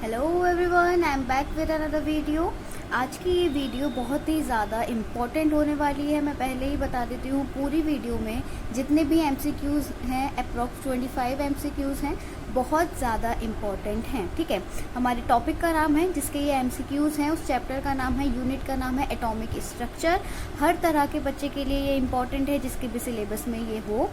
Hello everyone, I am back with another video. आज की ये वीडियो बहुत ही ज़्यादा इम्पॉर्टेंट होने वाली है। मैं पहले ही बता देती हूँ, पूरी वीडियो में जितने भी एमसीक्यूज़ हैं, अप्रॉक्स 25 एमसीक्यूज़ हैं, बहुत ज़्यादा इम्पॉर्टेंट हैं। ठीक है, हमारे टॉपिक का नाम है जिसके ये एमसीक्यूज़ हैं, उस चैप्टर का नाम है, यूनिट का नाम है एटॉमिक स्ट्रक्चर। हर तरह के बच्चे के लिए ये इम्पॉर्टेंट है जिसके भी सिलेबस में ये हो।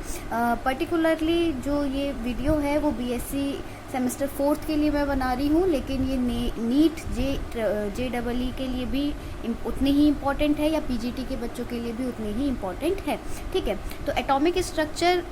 पर्टिकुलरली जो ये वीडियो है वो बीएससी सेमेस्टर 4th के लिए मैं बना रही हूँ, लेकिन ये नीट JEE के लिए भी उतनी ही इम्पॉर्टेंट है, या पीजीटी के बच्चों के लिए भी उतनी ही इम्पॉर्टेंट है। ठीक है, तो एटॉमिक स्ट्रक्चर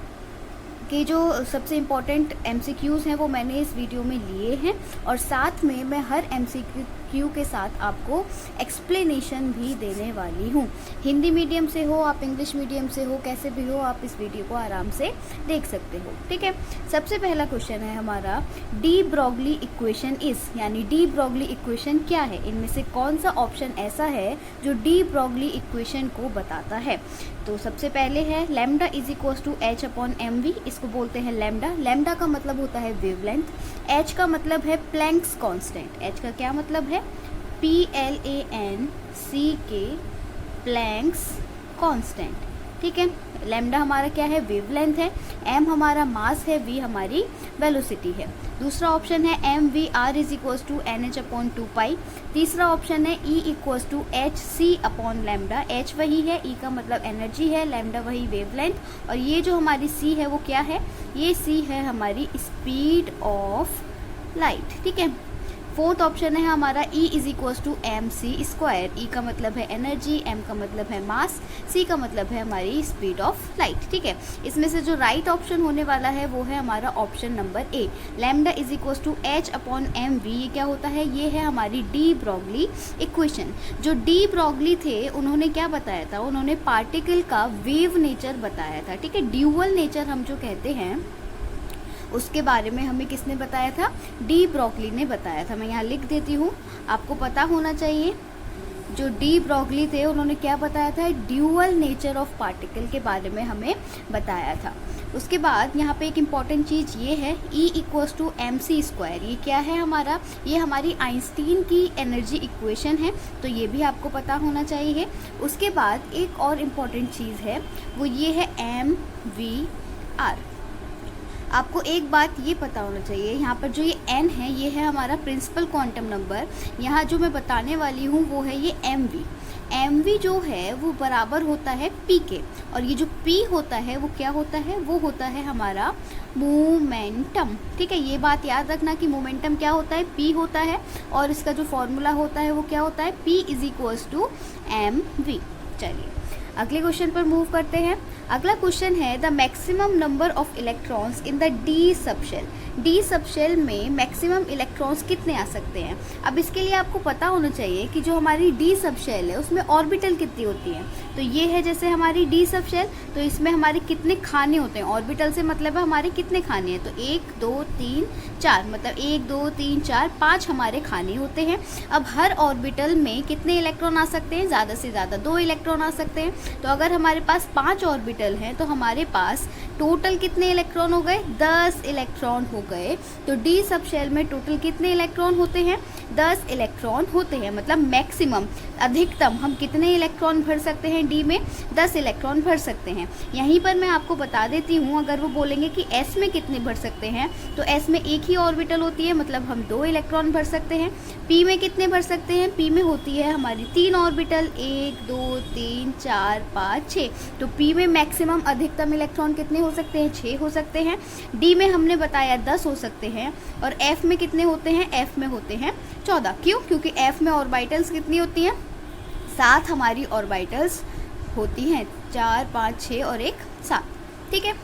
के जो सबसे इम्पॉर्टेंट एमसीक्यूज़ हैं वो मैंने इस वीडियो में लिए हैं, और साथ में मैं हर एमसीक्यू के साथ आपको एक्सप्लेनेशन भी देने वाली हूँ। हिंदी मीडियम से हो, आप इंग्लिश मीडियम से हो, कैसे भी हो, आप इस वीडियो को आराम से देख सकते हो। ठीक है, सबसे पहला क्वेश्चन है हमारा, डी ब्रॉगली इक्वेशन इज, यानी डी ब्रॉगली इक्वेशन क्या है? इनमें से कौन सा ऑप्शन ऐसा है जो डी ब्रॉगली इक्वेशन को बताता है? तो सबसे पहले है lambda is equals to H upon M V, इसको बोलते हैं लैम्डा। लैम्डा का मतलब होता है वेवलेंथ। एच का मतलब है प्लैंक्स कांस्टेंट। एच का क्या मतलब है? PLANCK, Planck's constant. ठीक है, लैम्डा हमारा क्या है? वेवलेंथ है। एम हमारा मास है, वी हमारी वेलोसिटी है। दूसरा ऑप्शन है MVR is equals to NH upon 2 तीसरा ऑप्शन है E equals to HC upon lambda. H वही है, E का मतलब एनर्जी है, लैम्डा वही वेवलेंथ, और ये जो हमारी C है वो क्या है? ये C है हमारी स्पीड ऑफ लाइट। ठीक है, फोर्थ ऑप्शन है हमारा E is equals to MC square. E का मतलब है एनर्जी, M का मतलब है मास, C का मतलब है हमारी स्पीड ऑफ लाइट। ठीक है, इसमें से जो राइट ऑप्शन होने वाला है वो है हमारा option number A, lambda is equals to H upon MV। ये क्या होता है? ये है हमारी डी ब्रॉगली इक्वेशन। जो डी ब्रॉगली थे उन्होंने क्या बताया था? उन्होंने पार्टिकल का वेव नेचर बताया था। ठीक है, ड्यूअल नेचर हम जो कहते हैं उसके बारे में हमें किसने बताया था? डी ब्रॉगली ने बताया था। मैं यहाँ लिख देती हूँ, आपको पता होना चाहिए। जो डी ब्रॉगली थे उन्होंने क्या बताया था? ड्यूअल नेचर ऑफ पार्टिकल के बारे में हमें बताया था। उसके बाद यहाँ पे एक इम्पॉर्टेंट चीज़ ये है, E equals to MC square. ये क्या है हमारा? ये हमारी आइंस्टीन की एनर्जी इक्वेशन है, तो ये भी आपको पता होना चाहिए। उसके बाद एक और इम्पॉर्टेंट चीज़ है, वो ये है MVR। आपको एक बात ये पता होना चाहिए, यहाँ पर जो ये n है ये है हमारा प्रिंसिपल क्वांटम नंबर। यहाँ जो मैं बताने वाली हूँ वो है ये mv जो है वो बराबर होता है p के, और ये जो p होता है वो क्या होता है? वो होता है हमारा मोमेंटम। ठीक है, ये बात याद रखना कि मोमेंटम क्या होता है? p होता है, और इसका जो फॉर्मूला होता है वो क्या होता है? p is equals to mv। चलिए अगले क्वेश्चन पर मूव करते हैं। अगला क्वेश्चन है, the maximum number of electrons in the D subshell. D subshell में मैक्सिमम इलेक्ट्रॉन्स कितने आ सकते हैं? अब इसके लिए आपको पता होना चाहिए कि जो हमारी डी सबशेल है उसमें ऑर्बिटल कितनी होती हैं। तो ये है जैसे हमारी डी सबशेल, तो इसमें हमारे कितने खाने होते हैं? ऑर्बिटल से मतलब है हमारे कितने खाने हैं? तो 1 2 3 4, मतलब 1 2 3 4 5 हमारे खाने होते हैं। अब हर ऑर्बिटल में कितने इलेक्ट्रॉन आ सकते हैं? ज़्यादा से ज़्यादा 2 इलेक्ट्रॉन आ सकते हैं। तो अगर हमारे पास 5 ऑर्बिटल हैं तो हमारे पास टोटल कितने इलेक्ट्रॉन हो गए? 10 इलेक्ट्रॉन हो गए। तो डी सबशेल में टोटल कितने इलेक्ट्रॉन होते हैं? 10 इलेक्ट्रॉन होते हैं। मतलब मैक्सिमम, अधिकतम हम कितने इलेक्ट्रॉन भर सकते हैं डी में? 10 इलेक्ट्रॉन भर सकते हैं। यहीं पर मैं आपको बता देती हूँ, अगर वो बोलेंगे कि एस में कितने भर सकते हैं, तो एस में एक ही ऑर्बिटल होती है, मतलब हम 2 इलेक्ट्रॉन भर सकते हैं। पी में कितने भर सकते हैं? पी में होती है हमारी 3 ऑर्बिटल, 1 2 3 4 5 6। तो पी में मैक्सिमम अधिकतम इलेक्ट्रॉन कितने हो सकते हैं? 6 हो सकते हैं। डी में हमने बताया 10 हो सकते हैं। और एफ में कितने होते हैं? एफ में होते हैं 14। क्यों? क्योंकि एफ में ऑर्बिटल्स कितनी होती हैं? 7 हमारी ऑर्बिटल्स होती हैं, 4 5 6 और 1 7। ठीक है,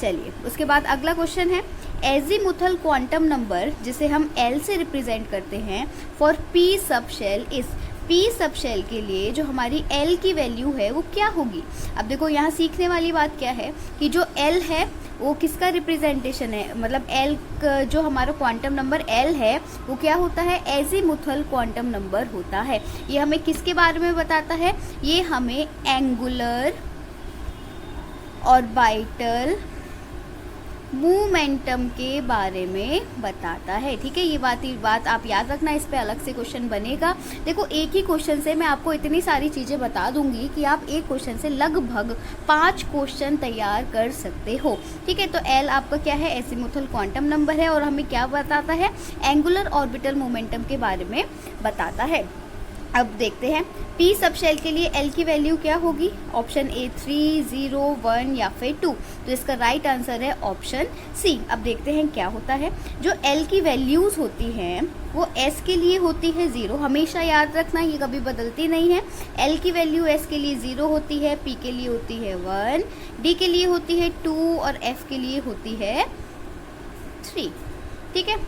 चलिए उसके बाद अगला क्वेश्चन है, एजीमुथल क्वांटम नंबर जिसे हम L से रिप्रेजेंट करते हैं for P subshell is. P subshell के लिए जो हमारी L की वैल्यू है वो क्या होगी? अब देखो यहाँ सीखने वाली बात क्या है कि जो L है वो किसका रिप्रेजेंटेशन है? मतलब L जो हमारा क्वांटम नंबर L है वो क्या होता है? एजीमुथल क्वांटम नंबर होता है। ये हमें किसके बारे में बताता है? ये हमें एंगुलर ऑर्बिटल मोमेंटम के बारे में बताता है। ठीक है, ये बात आप याद रखना, इस पे अलग से क्वेश्चन बनेगा। देखो एक ही क्वेश्चन से मैं आपको इतनी सारी चीज़ें बता दूंगी कि आप एक क्वेश्चन से लगभग 5 क्वेश्चन तैयार कर सकते हो। ठीक है, तो एल आपका क्या है, एजीमुथल क्वांटम नंबर है और हमें क्या बताता है, एंगुलर ऑर्बिटल मोमेंटम के बारे में बताता है। अब देखते हैं पी सब शेल के लिए एल की वैल्यू क्या होगी, ऑप्शन ए 3, 0, 1 या फिर 2। तो इसका राइट आंसर है ऑप्शन सी। अब देखते हैं क्या होता है। जो एल की वैल्यूज़ होती हैं वो एस के लिए होती है 0, हमेशा याद रखना, ये कभी बदलती नहीं है। एल की वैल्यू एस के लिए 0 होती है, पी के लिए होती है 1, डी के लिए होती है 2 और एफ के लिए होती है 3। ठीक है,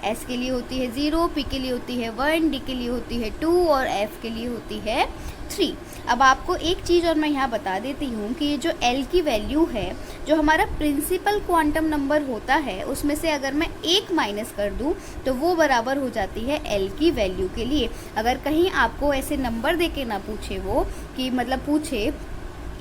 एस के लिए होती है 0, पी के लिए होती है 1, डी के लिए होती है 2 और एफ के लिए होती है 3। अब आपको एक चीज़ और मैं यहाँ बता देती हूँ कि ये जो एल की वैल्यू है, जो हमारा प्रिंसिपल क्वांटम नंबर होता है उसमें से अगर मैं 1 माइनस कर दूँ तो वो बराबर हो जाती है एल की वैल्यू के लिए। अगर कहीं आपको ऐसे नंबर दे के ना पूछे वो कि मतलब पूछे,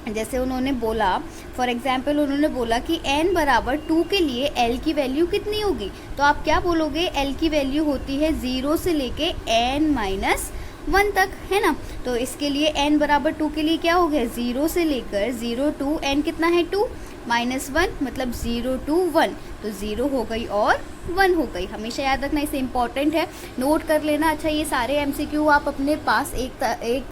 जैसे उन्होंने बोला फॉर एग्जाम्पल उन्होंने बोला कि n बराबर 2 के लिए l की वैल्यू कितनी होगी, तो आप क्या बोलोगे, l की वैल्यू होती है 0 से लेके n माइनस 1 तक, है ना। तो इसके लिए n बराबर 2 के लिए क्या हो गया, 0 से लेकर 0 टू n कितना है 2 माइनस 1 मतलब 0 to 1, तो 0 हो गई और 1 हो गई। हमेशा याद रखना, इसे इंपॉर्टेंट है, नोट कर लेना। अच्छा, ये सारे एमसीक्यू आप अपने पास एक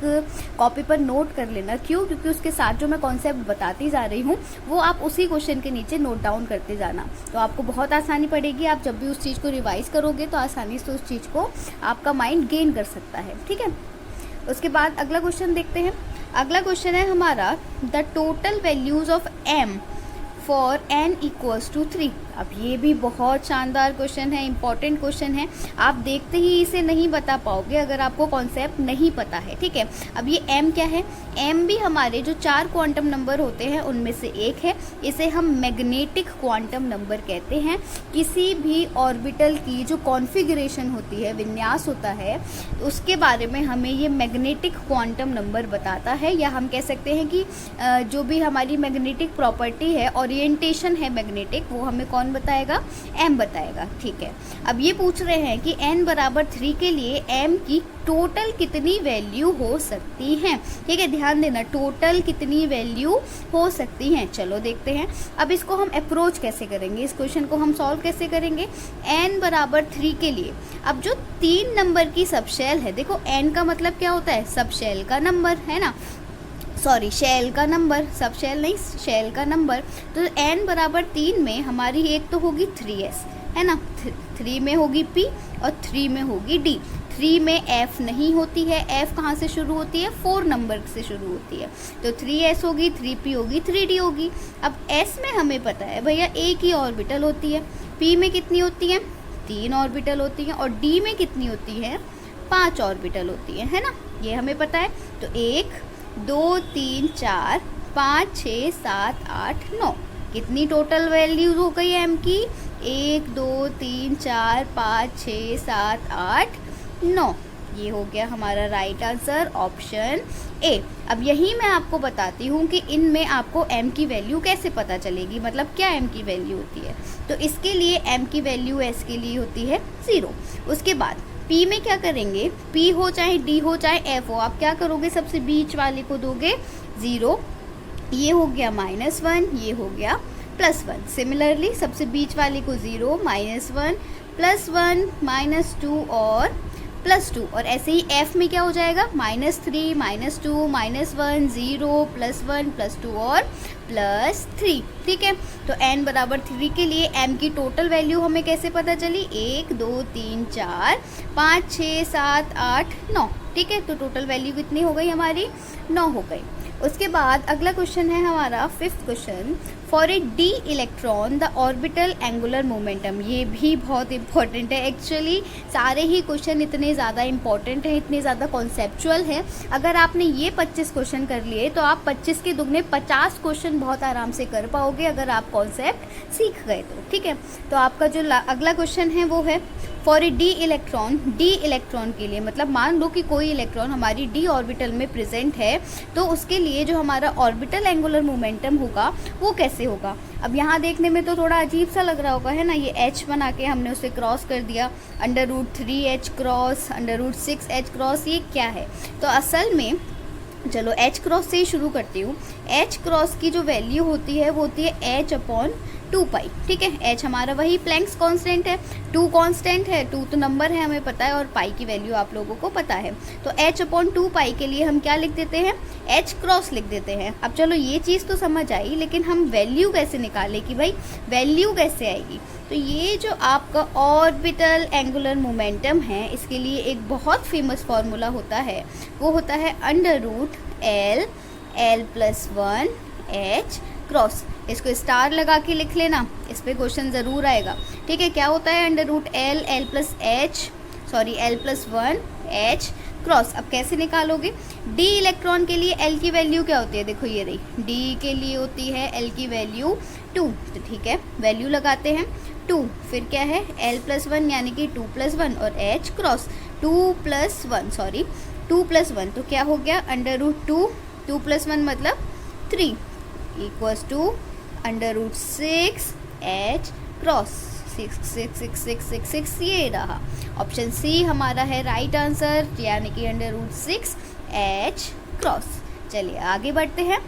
कॉपी पर नोट कर लेना। क्यों? क्योंकि उसके साथ जो मैं कॉन्सेप्ट बताती जा रही हूँ वो आप उसी क्वेश्चन के नीचे नोट डाउन करते जाना, तो आपको बहुत आसानी पड़ेगी। आप जब भी उस चीज़ को रिवाइज करोगे तो आसानी से उस चीज़ को आपका माइंड गेन कर सकता है। ठीक है, उसके बाद अगला क्वेश्चन देखते हैं। अगला क्वेश्चन है हमारा, the total values of m for n equals to 3। अब ये भी बहुत शानदार क्वेश्चन है, इंपॉर्टेंट क्वेश्चन है। आप देखते ही इसे नहीं बता पाओगे अगर आपको कॉन्सेप्ट नहीं पता है। ठीक है, अब ये m क्या है, m भी हमारे जो 4 क्वांटम नंबर होते हैं उनमें से एक है। इसे हम मैग्नेटिक क्वांटम नंबर कहते हैं। किसी भी ऑर्बिटल की जो कॉन्फ़िगरेशन होती है, विन्यास होता है, उसके बारे में हमें ये मैग्नेटिक क्वांटम नंबर बताता है। या हम कह सकते हैं कि जो भी हमारी मैग्नेटिक प्रॉपर्टी है, ओरिएंटेशन है मैग्नेटिक, वो हमें कौन बताएगा, m बताएगा। ठीक है, अब ये पूछ रहे हैं कि n बराबर 3 के लिए m की टोटल कितनी वैल्यू हो सकती हैं। ठीक है, ध्यान देना, टोटल कितनी वैल्यू हो सकती हैं। चलो देखते हैं। अब इसको हम अप्रोच कैसे करेंगे, इस क्वेश्चन को हम सॉल्व कैसे करेंगे। n बराबर 3 के लिए अब जो 3 नंबर की सबशेल है, देखो n का मतलब क्या होता है, सबशेल का नंबर, है ना, सॉरी शेल का नंबर, सब शेल नहीं, शेल का नंबर। तो n बराबर 3 में हमारी एक तो होगी 3s, है ना, 3 में होगी p और 3 में होगी d। 3 में f नहीं होती है, f कहाँ से शुरू होती है, 4 नंबर से शुरू होती है। तो 3s होगी, 3p होगी, 3d होगी। अब s में हमें पता है भैया एक ही ऑर्बिटल होती है, p में कितनी होती है, 3 ऑर्बिटल होती हैं, और d में कितनी होती है, 5 ऑर्बिटल होती है ना, ये हमें पता है। तो 1 2 3 4 5 6 7 8 9, कितनी टोटल वैल्यू हो गई m की, 1 2 3 4 5 6 7 8 9। ये हो गया हमारा राइट आंसर, ऑप्शन ए। अब यही मैं आपको बताती हूँ कि इनमें आपको m की वैल्यू कैसे पता चलेगी, मतलब क्या m की वैल्यू होती है। तो इसके लिए m की वैल्यू s के लिए होती है 0। उसके बाद P में क्या करेंगे, P हो चाहे D हो चाहे F हो, आप क्या करोगे, सबसे बीच वाले को दोगे 0, ये हो गया -1, ये हो गया +1। सिमिलरली सबसे बीच वाले को 0, -1, +1, -2 और +2, और ऐसे ही F में क्या हो जाएगा, -3, -2, -1, 0, +1, +2 और +3। ठीक है, तो n बराबर 3 के लिए m की टोटल वैल्यू हमें कैसे पता चली, 1 2 3 4 5 6 7 8 9। ठीक है, तो टोटल वैल्यू कितनी हो गई हमारी, 9 हो गई। उसके बाद अगला क्वेश्चन है हमारा 5th question, for a d electron the orbital angular momentum. ये भी बहुत इंपॉर्टेंट है, एक्चुअली सारे ही क्वेश्चन इतने ज़्यादा इंपॉर्टेंट हैं, इतने ज़्यादा कॉन्सेप्चुअल है। अगर आपने ये 25 क्वेश्चन कर लिए तो आप 25 के दुगने 50 क्वेश्चन बहुत आराम से कर पाओगे अगर आप कॉन्सेप्ट सीख गए तो। ठीक है, तो आपका जो अगला क्वेश्चन है वो है, फॉर ए डी इलेक्ट्रॉन के लिए, मतलब मान लो कि कोई इलेक्ट्रॉन हमारी डी ऑर्बिटल में प्रेजेंट है, तो उसके लिए जो हमारा ऑर्बिटल एंगुलर मोमेंटम होगा वो कैसे कैसे होगा। अब यहाँ देखने में तो थोड़ा अजीब सा लग रहा होगा, है ना, ये h बना के हमने उसे क्रॉस कर दिया, √3h क्रॉस, √6h क्रॉस, ये क्या है। तो असल में चलो h क्रॉस से ही शुरू करती हूँ। h क्रॉस की जो वैल्यू होती है वो होती है h/2π, ठीक है। h हमारा वही प्लैंक्स कांस्टेंट है, 2 कांस्टेंट है, 2 तो नंबर है हमें पता है, और पाई की वैल्यू आप लोगों को पता है। तो h/2π के लिए हम क्या लिख देते हैं, h क्रॉस लिख देते हैं। अब चलो ये चीज़ तो समझ आई, लेकिन हम वैल्यू कैसे निकालें कि भाई वैल्यू कैसे आएगी। तो ये जो आपका ऑर्बिटल एंगुलर मोमेंटम है, इसके लिए एक बहुत फेमस फार्मूला होता है, वो होता है √L+1h क्रॉस। इसको स्टार लगा के लिख लेना, इस पे क्वेश्चन ज़रूर आएगा, ठीक है। क्या होता है L+1h क्रॉस। अब कैसे निकालोगे, d इलेक्ट्रॉन के लिए L की वैल्यू क्या होती है, देखो ये रही, d के लिए होती है L की वैल्यू 2, तो ठीक है, वैल्यू लगाते हैं 2, फिर क्या है L+1 यानी कि 2+1 और h क्रॉस 2+1 तो क्या हो गया √2, 2+1 मतलब 3 इक्वल्स टू √6h क्रॉस, 6 ये रहा। ऑप्शन सी हमारा है राइट आंसर, यानी कि √6h क्रॉस। चलिए आगे बढ़ते हैं।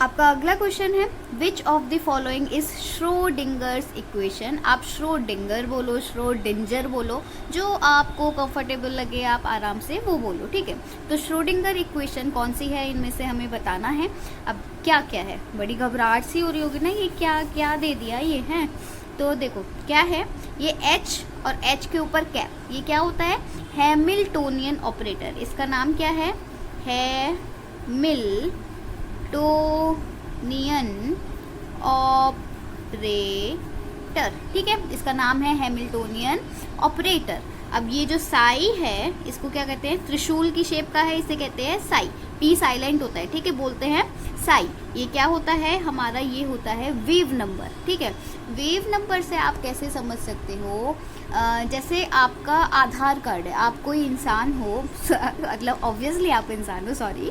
आपका अगला क्वेश्चन है, विच of the following is Schrödinger's equation. आप श्रोडिंगर बोलो, श्रोडिंजर बोलो, जो आपको कंफर्टेबल लगे आप आराम से वो बोलो, ठीक है। तो श्रोडिंगर इक्वेशन कौन सी है, इनमें से हमें बताना है। अब क्या क्या है, बड़ी घबराहट सी हो रही होगी ना, ये क्या क्या दे दिया ये है। तो देखो क्या है, ये h और h के ऊपर कैप, ये क्या होता है, हैमिल्टोनियन ऑपरेटर। इसका नाम क्या है, हैमिल्टोनियन ऑपरेटर, ठीक है, इसका नाम है हैमिल्टोनियन ऑपरेटर। अब ये जो साई है, इसको क्या कहते हैं, त्रिशूल की शेप का है, इसे कहते हैं साई, पी साइलेंट होता है, ठीक है, बोलते हैं साई। ये क्या होता है हमारा, ये होता है वेव नंबर, ठीक है। वेव नंबर से आप कैसे समझ सकते हो, जैसे आपका आधार कार्ड है, आप कोई इंसान हो मतलब ऑब्वियसली आप इंसान हो, सॉरी,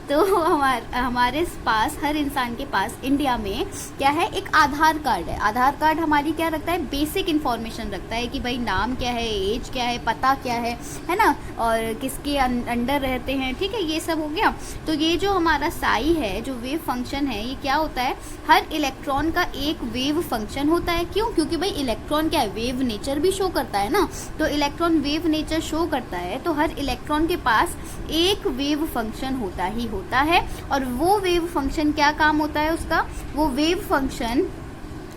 तो हमारे पास, हर इंसान के पास इंडिया में क्या है, एक आधार कार्ड है। आधार कार्ड हमारी क्या रखता है, बेसिक इन्फॉर्मेशन रखता है कि भाई नाम क्या है, एज क्या है, पता क्या है ना, और किसके अंडर रहते हैं, ठीक है, ये सब हो गया। तो ये जो हमारा साई है, जो वेव फंक्शन है, ये क्या होता है, हर इलेक्ट्रॉन का एक वेव फंक्शन होता है। क्यों, क्योंकि भाई इलेक्ट्रॉन क्या है, वेव नेचर भी शो करता है ना, तो इलेक्ट्रॉन वेव नेचर शो करता है, तो हर इलेक्ट्रॉन के पास एक वेव फंक्शन होता ही होता है। और वो वेव फंक्शन क्या काम होता है उसका, वो वेव फंक्शन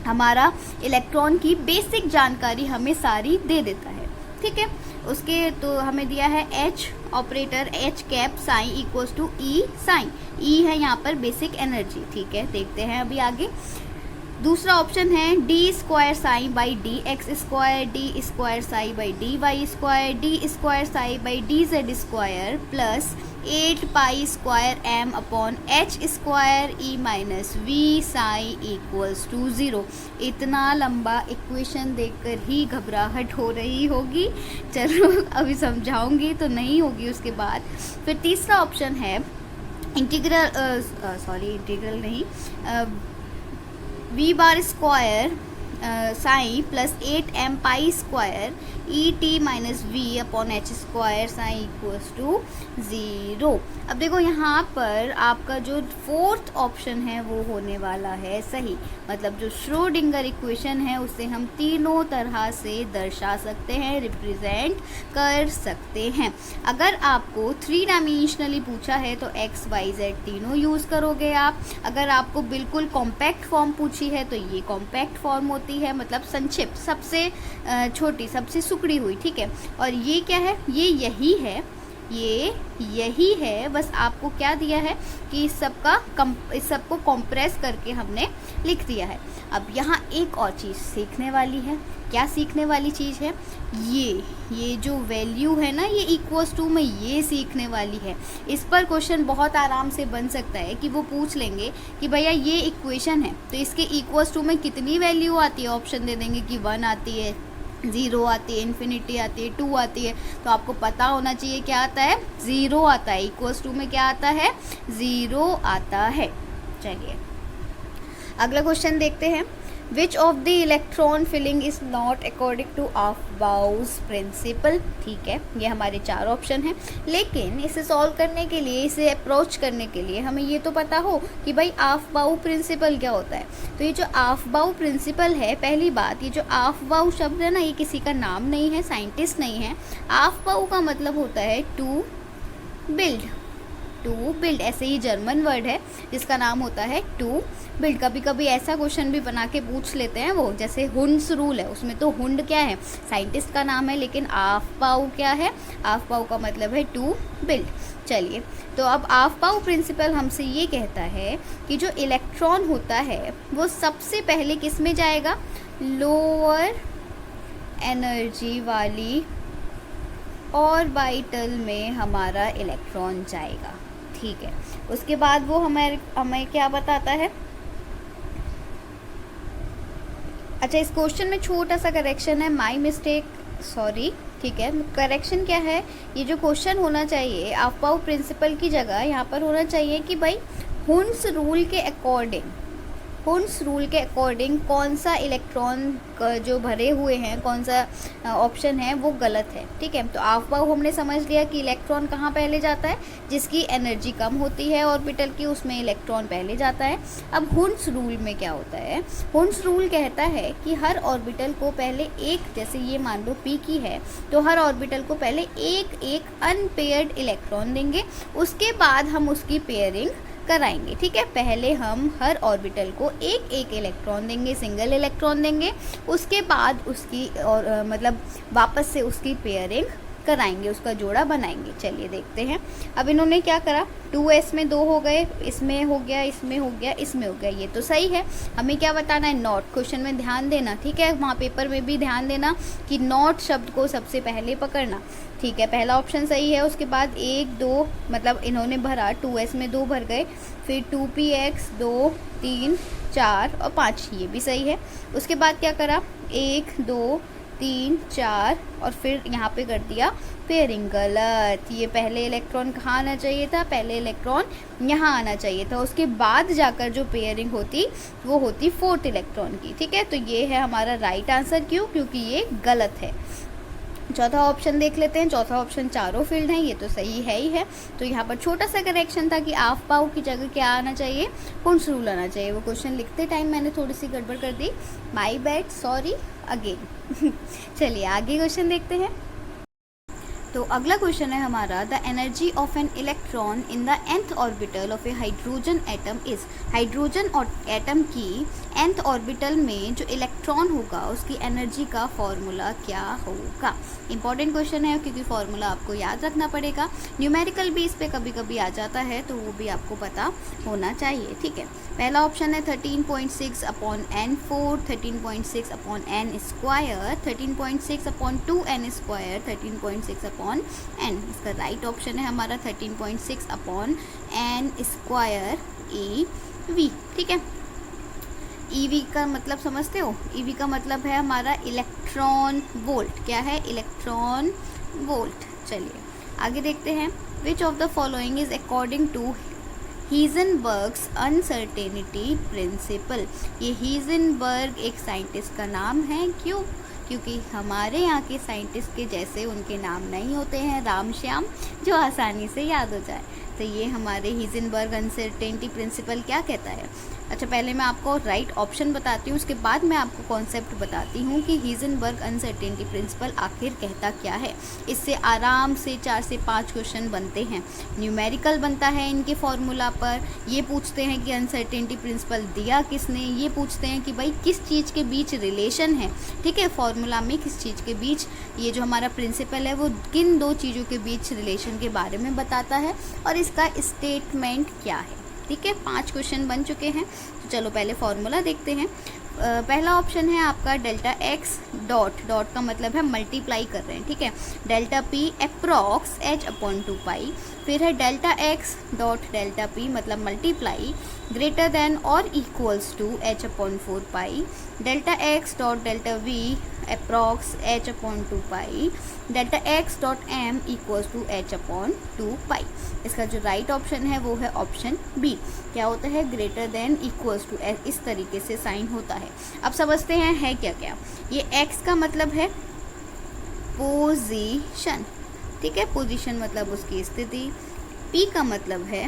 हमारा इलेक्ट्रॉन की बेसिक जानकारी हमें सारी दे देता है, ठीक है। उसके तो हमें दिया है h operator, h cap sine equals to e sine, e है यहाँ पर बेसिक एनर्जी, ठीक है। देखते हैं अभी आगे। दूसरा ऑप्शन है d² psi by dx², d² psi by dy², d² psi by dz² plus 8π² m/h² e - v psi equals to 0। इतना लंबा इक्वेशन देखकर ही घबराहट हो रही होगी, चलो अभी समझाऊंगी तो नहीं होगी उसके बाद। फिर तीसरा ऑप्शन है इंटीग्रल नहीं, v² psi plus 8m π² et-v/h² psi equals to 0। अब देखो यहाँ पर आपका जो फोर्थ ऑप्शन है वो होने वाला है सही, मतलब जो श्रोडिंगर इक्वेशन है उसे हम तीनों तरह से दर्शा सकते हैं, रिप्रेजेंट कर सकते हैं। अगर आपको 3 डायमेंशनली पूछा है तो x y z तीनों यूज़ करोगे आप। अगर आपको बिल्कुल कॉम्पैक्ट फॉर्म पूछी है तो ये कॉम्पैक्ट फॉर्म होती है, मतलब संक्षिप्त, सबसे छोटी, सबसे सुकड़ी हुई, ठीक है। और ये क्या है, ये यही है, बस आपको क्या दिया है कि इस सबको कंप्रेस करके हमने लिख दिया है। अब यहाँ एक और चीज़ सीखने वाली है। क्या सीखने वाली चीज़ है, ये जो वैल्यू है ना, ये इक्वल्स टू में ये सीखने वाली है। इस पर क्वेश्चन बहुत आराम से बन सकता है कि वो पूछ लेंगे कि भैया ये इक्वेशन है तो इसके इक्वल्स टू में कितनी वैल्यू आती है, ऑप्शन दे देंगे कि 1 आती है, 0 आती है, इन्फिनिटी आती है, 2 आती है। तो आपको पता होना चाहिए क्या आता है, 0 आता है। इक्वल्स टू में क्या आता है, 0 आता है। चलिए अगला क्वेश्चन देखते हैं, which of the electron filling is not according to aufbau principle. ठीक है, ये हमारे 4 ऑप्शन हैं, लेकिन इसे सॉल्व करने के लिए, इसे अप्रोच करने के लिए हमें ये तो पता हो कि भाई अफबाउ प्रिंसिपल क्या होता है। तो ये जो अफबाउ प्रिंसिपल है, पहली बात, ये जो अफबाउ शब्द है ना, ये किसी का नाम नहीं है, साइंटिस्ट नहीं है। अफबाउ का मतलब होता है टू बिल्ड, टू बिल्ड, ऐसे ही जर्मन वर्ड है जिसका नाम होता है टू बिल्ड। कभी कभी ऐसा क्वेश्चन भी बना के पूछ लेते हैं वो, जैसे हुंड्स रूल है, उसमें तो हुंड क्या है, साइंटिस्ट का नाम है, लेकिन अफबाउ क्या है, अफबाउ का मतलब है टू बिल्ड। चलिए, तो अब अफबाउ प्रिंसिपल हमसे ये कहता है कि जो इलेक्ट्रॉन होता है वो सबसे पहले किस में जाएगा, लोअर एनर्जी वाली ऑर्बिटल में हमारा इलेक्ट्रॉन जाएगा। ठीक है, उसके बाद वो हमें क्या बताता है। अच्छा, इस क्वेश्चन में छोटा सा करेक्शन है, माय मिस्टेक, सॉरी। ठीक है, करेक्शन क्या है, ये जो क्वेश्चन होना चाहिए अफबाउ प्रिंसिपल की जगह यहाँ पर होना चाहिए कि भाई हुंड्स रूल के अकॉर्डिंग, हुंड्स रूल के अकॉर्डिंग कौन सा इलेक्ट्रॉन जो भरे हुए हैं, कौन सा ऑप्शन है वो गलत है। ठीक है, तो अफबाउ हमने समझ लिया कि इलेक्ट्रॉन कहाँ पहले जाता है, जिसकी एनर्जी कम होती है ऑर्बिटल की, उसमें इलेक्ट्रॉन पहले जाता है। अब हुंड्स रूल में क्या होता है, हुंड्स रूल कहता है कि हर ऑर्बिटल को पहले एक, जैसे ये मान लो पी की है, तो हर ऑर्बिटल को पहले एक एक अनपेयर्ड इलेक्ट्रॉन देंगे, उसके बाद हम उसकी पेयरिंग कराएंगे। ठीक है, पहले हम हर ऑर्बिटल को एक एक इलेक्ट्रॉन देंगे, सिंगल इलेक्ट्रॉन देंगे, उसके बाद उसकी और मतलब वापस से उसकी पेयरिंग कराएंगे, उसका जोड़ा बनाएंगे। चलिए देखते हैं, अब इन्होंने क्या करा, 2s में 2 हो गए, इसमें हो गया, इसमें हो गया, इसमें हो गया, ये तो सही है। हमें क्या बताना है, नॉट। क्वेश्चन में ध्यान देना, ठीक है, वहाँ पेपर में भी ध्यान देना कि नॉट शब्द को सबसे पहले पकड़ना। ठीक है, पहला ऑप्शन सही है। उसके बाद 1 2 मतलब इन्होंने भरा, 2s में 2 भर गए, फिर 2px 2 3 4 और 5, ये भी सही है। उसके बाद क्या करा, 1 2 3 4 और फिर यहाँ पे कर दिया पेयरिंग, गलत। ये पहले इलेक्ट्रॉन कहाँ आना चाहिए था, पहले इलेक्ट्रॉन यहाँ आना चाहिए था, उसके बाद जाकर जो पेयरिंग होती वो होती 4th इलेक्ट्रॉन की। ठीक है, तो ये है हमारा राइट आंसर। क्यों, क्योंकि ये गलत है। चौथा ऑप्शन देख लेते हैं, चौथा ऑप्शन चारों फील्ड हैं, ये तो सही है ही है। तो यहाँ पर छोटा सा करेक्शन था कि अफबाउ की जगह क्या आना चाहिए, हुंड्स रूल आना चाहिए। वो क्वेश्चन लिखते टाइम मैंने थोड़ी सी गड़बड़ कर दी, माय बैड, सॉरी अगेन। चलिए आगे क्वेश्चन देखते हैं। तो अगला क्वेश्चन है हमारा, the energy of N electron in the nth orbital of A hydrogen atom is. Hydrogen atom की nth ऑर्बिटल में जो इलेक्ट्रॉन होगा उसकी एनर्जी का फॉर्मूला क्या होगा। इंपॉर्टेंट क्वेश्चन है क्योंकि फॉर्मूला आपको याद रखना पड़ेगा। न्यूमेरिकल भी इस पे कभी कभी आ जाता है, तो वो भी आपको पता होना चाहिए। ठीक है, पहला ऑप्शन है 13.6 upon n4, 13.6 upon n square, 13.6 upon 2n square, 13.6 upon n। इसका राइट ऑप्शन है हमारा 13.6 अपॉन n स्क्वायर EV। ठीक है, EV का मतलब समझते हो, EV का मतलब है हमारा इलेक्ट्रॉन वोल्ट। क्या है, इलेक्ट्रॉन वोल्ट। चलिए आगे देखते हैं, which of the following is according to Heisenberg's uncertainty principle. ये हीजनबर्ग एक साइंटिस्ट का नाम है। क्यों, क्योंकि हमारे यहाँ के साइंटिस्ट के जैसे उनके नाम नहीं होते हैं राम श्याम, जो आसानी से याद हो जाए। तो ये हमारे हीजनबर्ग अनसर्टेनिटी प्रिंसिपल क्या कहता है। अच्छा, पहले मैं आपको राइट ऑप्शन बताती हूँ, उसके बाद मैं आपको कॉन्सेप्ट बताती हूँ कि हीजनबर्ग अनसर्टेनिटी प्रिंसिपल आखिर कहता क्या है। इससे आराम से 4 से 5 क्वेश्चन बनते हैं। न्यूमेरिकल बनता है इनके फॉर्मूला पर, ये पूछते हैं कि अनसर्टेनिटी प्रिंसिपल दिया किसने, ये पूछते हैं कि भाई किस चीज़ के बीच रिलेशन है। ठीक है, फॉर्मूला में किस चीज़ के बीच, ये जो हमारा प्रिंसिपल है वो किन 2 चीज़ों के बीच रिलेशन के बारे में बताता है और इसका स्टेटमेंट क्या है। ठीक है, 5 क्वेश्चन बन चुके हैं। तो चलो पहले फॉर्मूला देखते हैं। पहला ऑप्शन है आपका डेल्टा एक्स डॉट, डॉट का मतलब है मल्टीप्लाई कर रहे हैं। ठीक है, delta P approx h upon 2 pi. फिर है delta X dot delta P मतलब मल्टीप्लाई ग्रेटर देन और equals to h upon 4 pi. Delta X dot delta V approx h/2 delta x dot m equals to h/2 इसका जो right option है वो है option B. क्या होता है, ग्रेटर देन इक्वल्स टू, इस तरीके से साइन होता है। अब समझते हैं है क्या क्या। ये x का मतलब है पोजीशन, ठीक है, पोजीशन मतलब उसकी स्थिति। p का मतलब है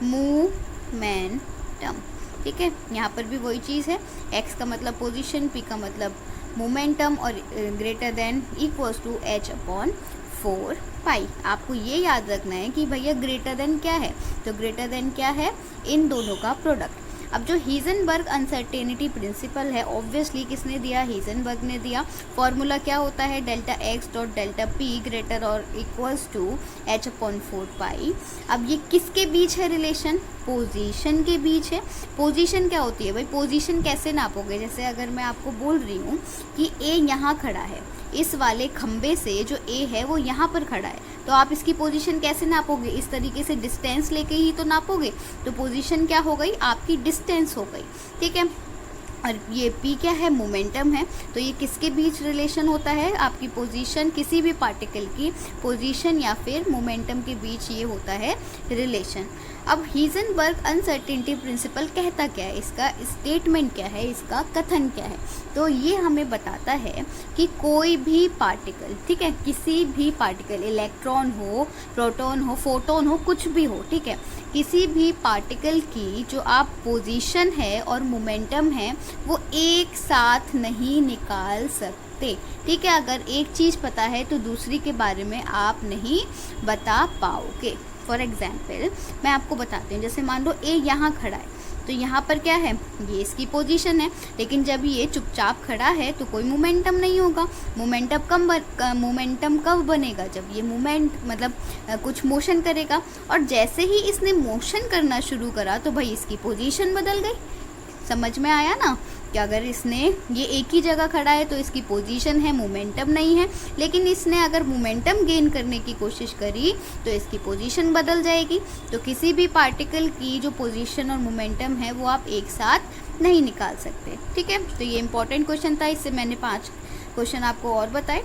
मोमेंटम, ठीक है, यहाँ पर भी वही चीज़ है, x का मतलब पोजीशन, p का मतलब मोमेंटम और greater than equals to h/4 pi. आपको ये याद रखना है कि भैया ग्रेटर देन क्या है, तो ग्रेटर देन क्या है, इन दोनों का प्रोडक्ट। अब जो हीजनबर्ग अनसर्टेनिटी प्रिंसिपल है, ऑब्वियसली किसने दिया, हीजनबर्ग ने दिया। फॉर्मूला क्या होता है, delta x dot delta p greater और इक्वल्स टू h/4 पाई। अब ये किसके बीच है रिलेशन, पोजीशन के बीच है। पोजीशन क्या होती है भाई, पोजीशन कैसे नापोगे, जैसे अगर मैं आपको बोल रही हूँ कि a यहाँ खड़ा है, इस वाले खंबे से जो a है वो यहाँ पर खड़ा है, तो आप इसकी पोजीशन कैसे नापोगे, इस तरीके से डिस्टेंस लेके ही तो नापोगे। तो पोजीशन क्या हो गई, आपकी डिस्टेंस हो गई, ठीक है। और ये p क्या है, मोमेंटम है, तो ये किसके बीच रिलेशन होता है, आपकी पोजीशन, किसी भी पार्टिकल की पोजीशन या फिर मोमेंटम के बीच ये होता है रिलेशन। अब हीजनबर्ग अनसर्टेनिटी प्रिंसिपल कहता क्या है, इसका स्टेटमेंट क्या है, इसका कथन क्या है, तो ये हमें बताता है कि कोई भी पार्टिकल, ठीक है, किसी भी पार्टिकल, इलेक्ट्रॉन हो, प्रोटॉन हो, फोटोन हो, कुछ भी हो, ठीक है, किसी भी पार्टिकल की जो आप पोजीशन है और मोमेंटम है वो एक साथ नहीं निकाल सकते, ठीक है। अगर एक चीज़ पता है तो दूसरी के बारे में आप नहीं बता पाओगे। फॉर एग्जाम्पल मैं आपको बताती हूँ, जैसे मान लो ए यहाँ खड़ा है, तो यहाँ पर क्या है, ये इसकी पोजीशन है, लेकिन जब ये चुपचाप खड़ा है तो कोई मोमेंटम नहीं होगा। मोमेंटम कब बनेगा, जब ये मूवमेंट मतलब कुछ मोशन करेगा, और जैसे ही इसने मोशन करना शुरू करा तो भाई इसकी पोजीशन बदल गई। समझ में आया ना, कि अगर इसने ये एक ही जगह खड़ा है तो इसकी पोजीशन है, मोमेंटम नहीं है, लेकिन इसने अगर मोमेंटम गेन करने की कोशिश करी तो इसकी पोजीशन बदल जाएगी। तो किसी भी पार्टिकल की जो पोजीशन और मोमेंटम है वो आप एक साथ नहीं निकाल सकते, ठीक है। तो ये इंपॉर्टेंट क्वेश्चन था, इससे मैंने 5 क्वेश्चन आपको और बताए।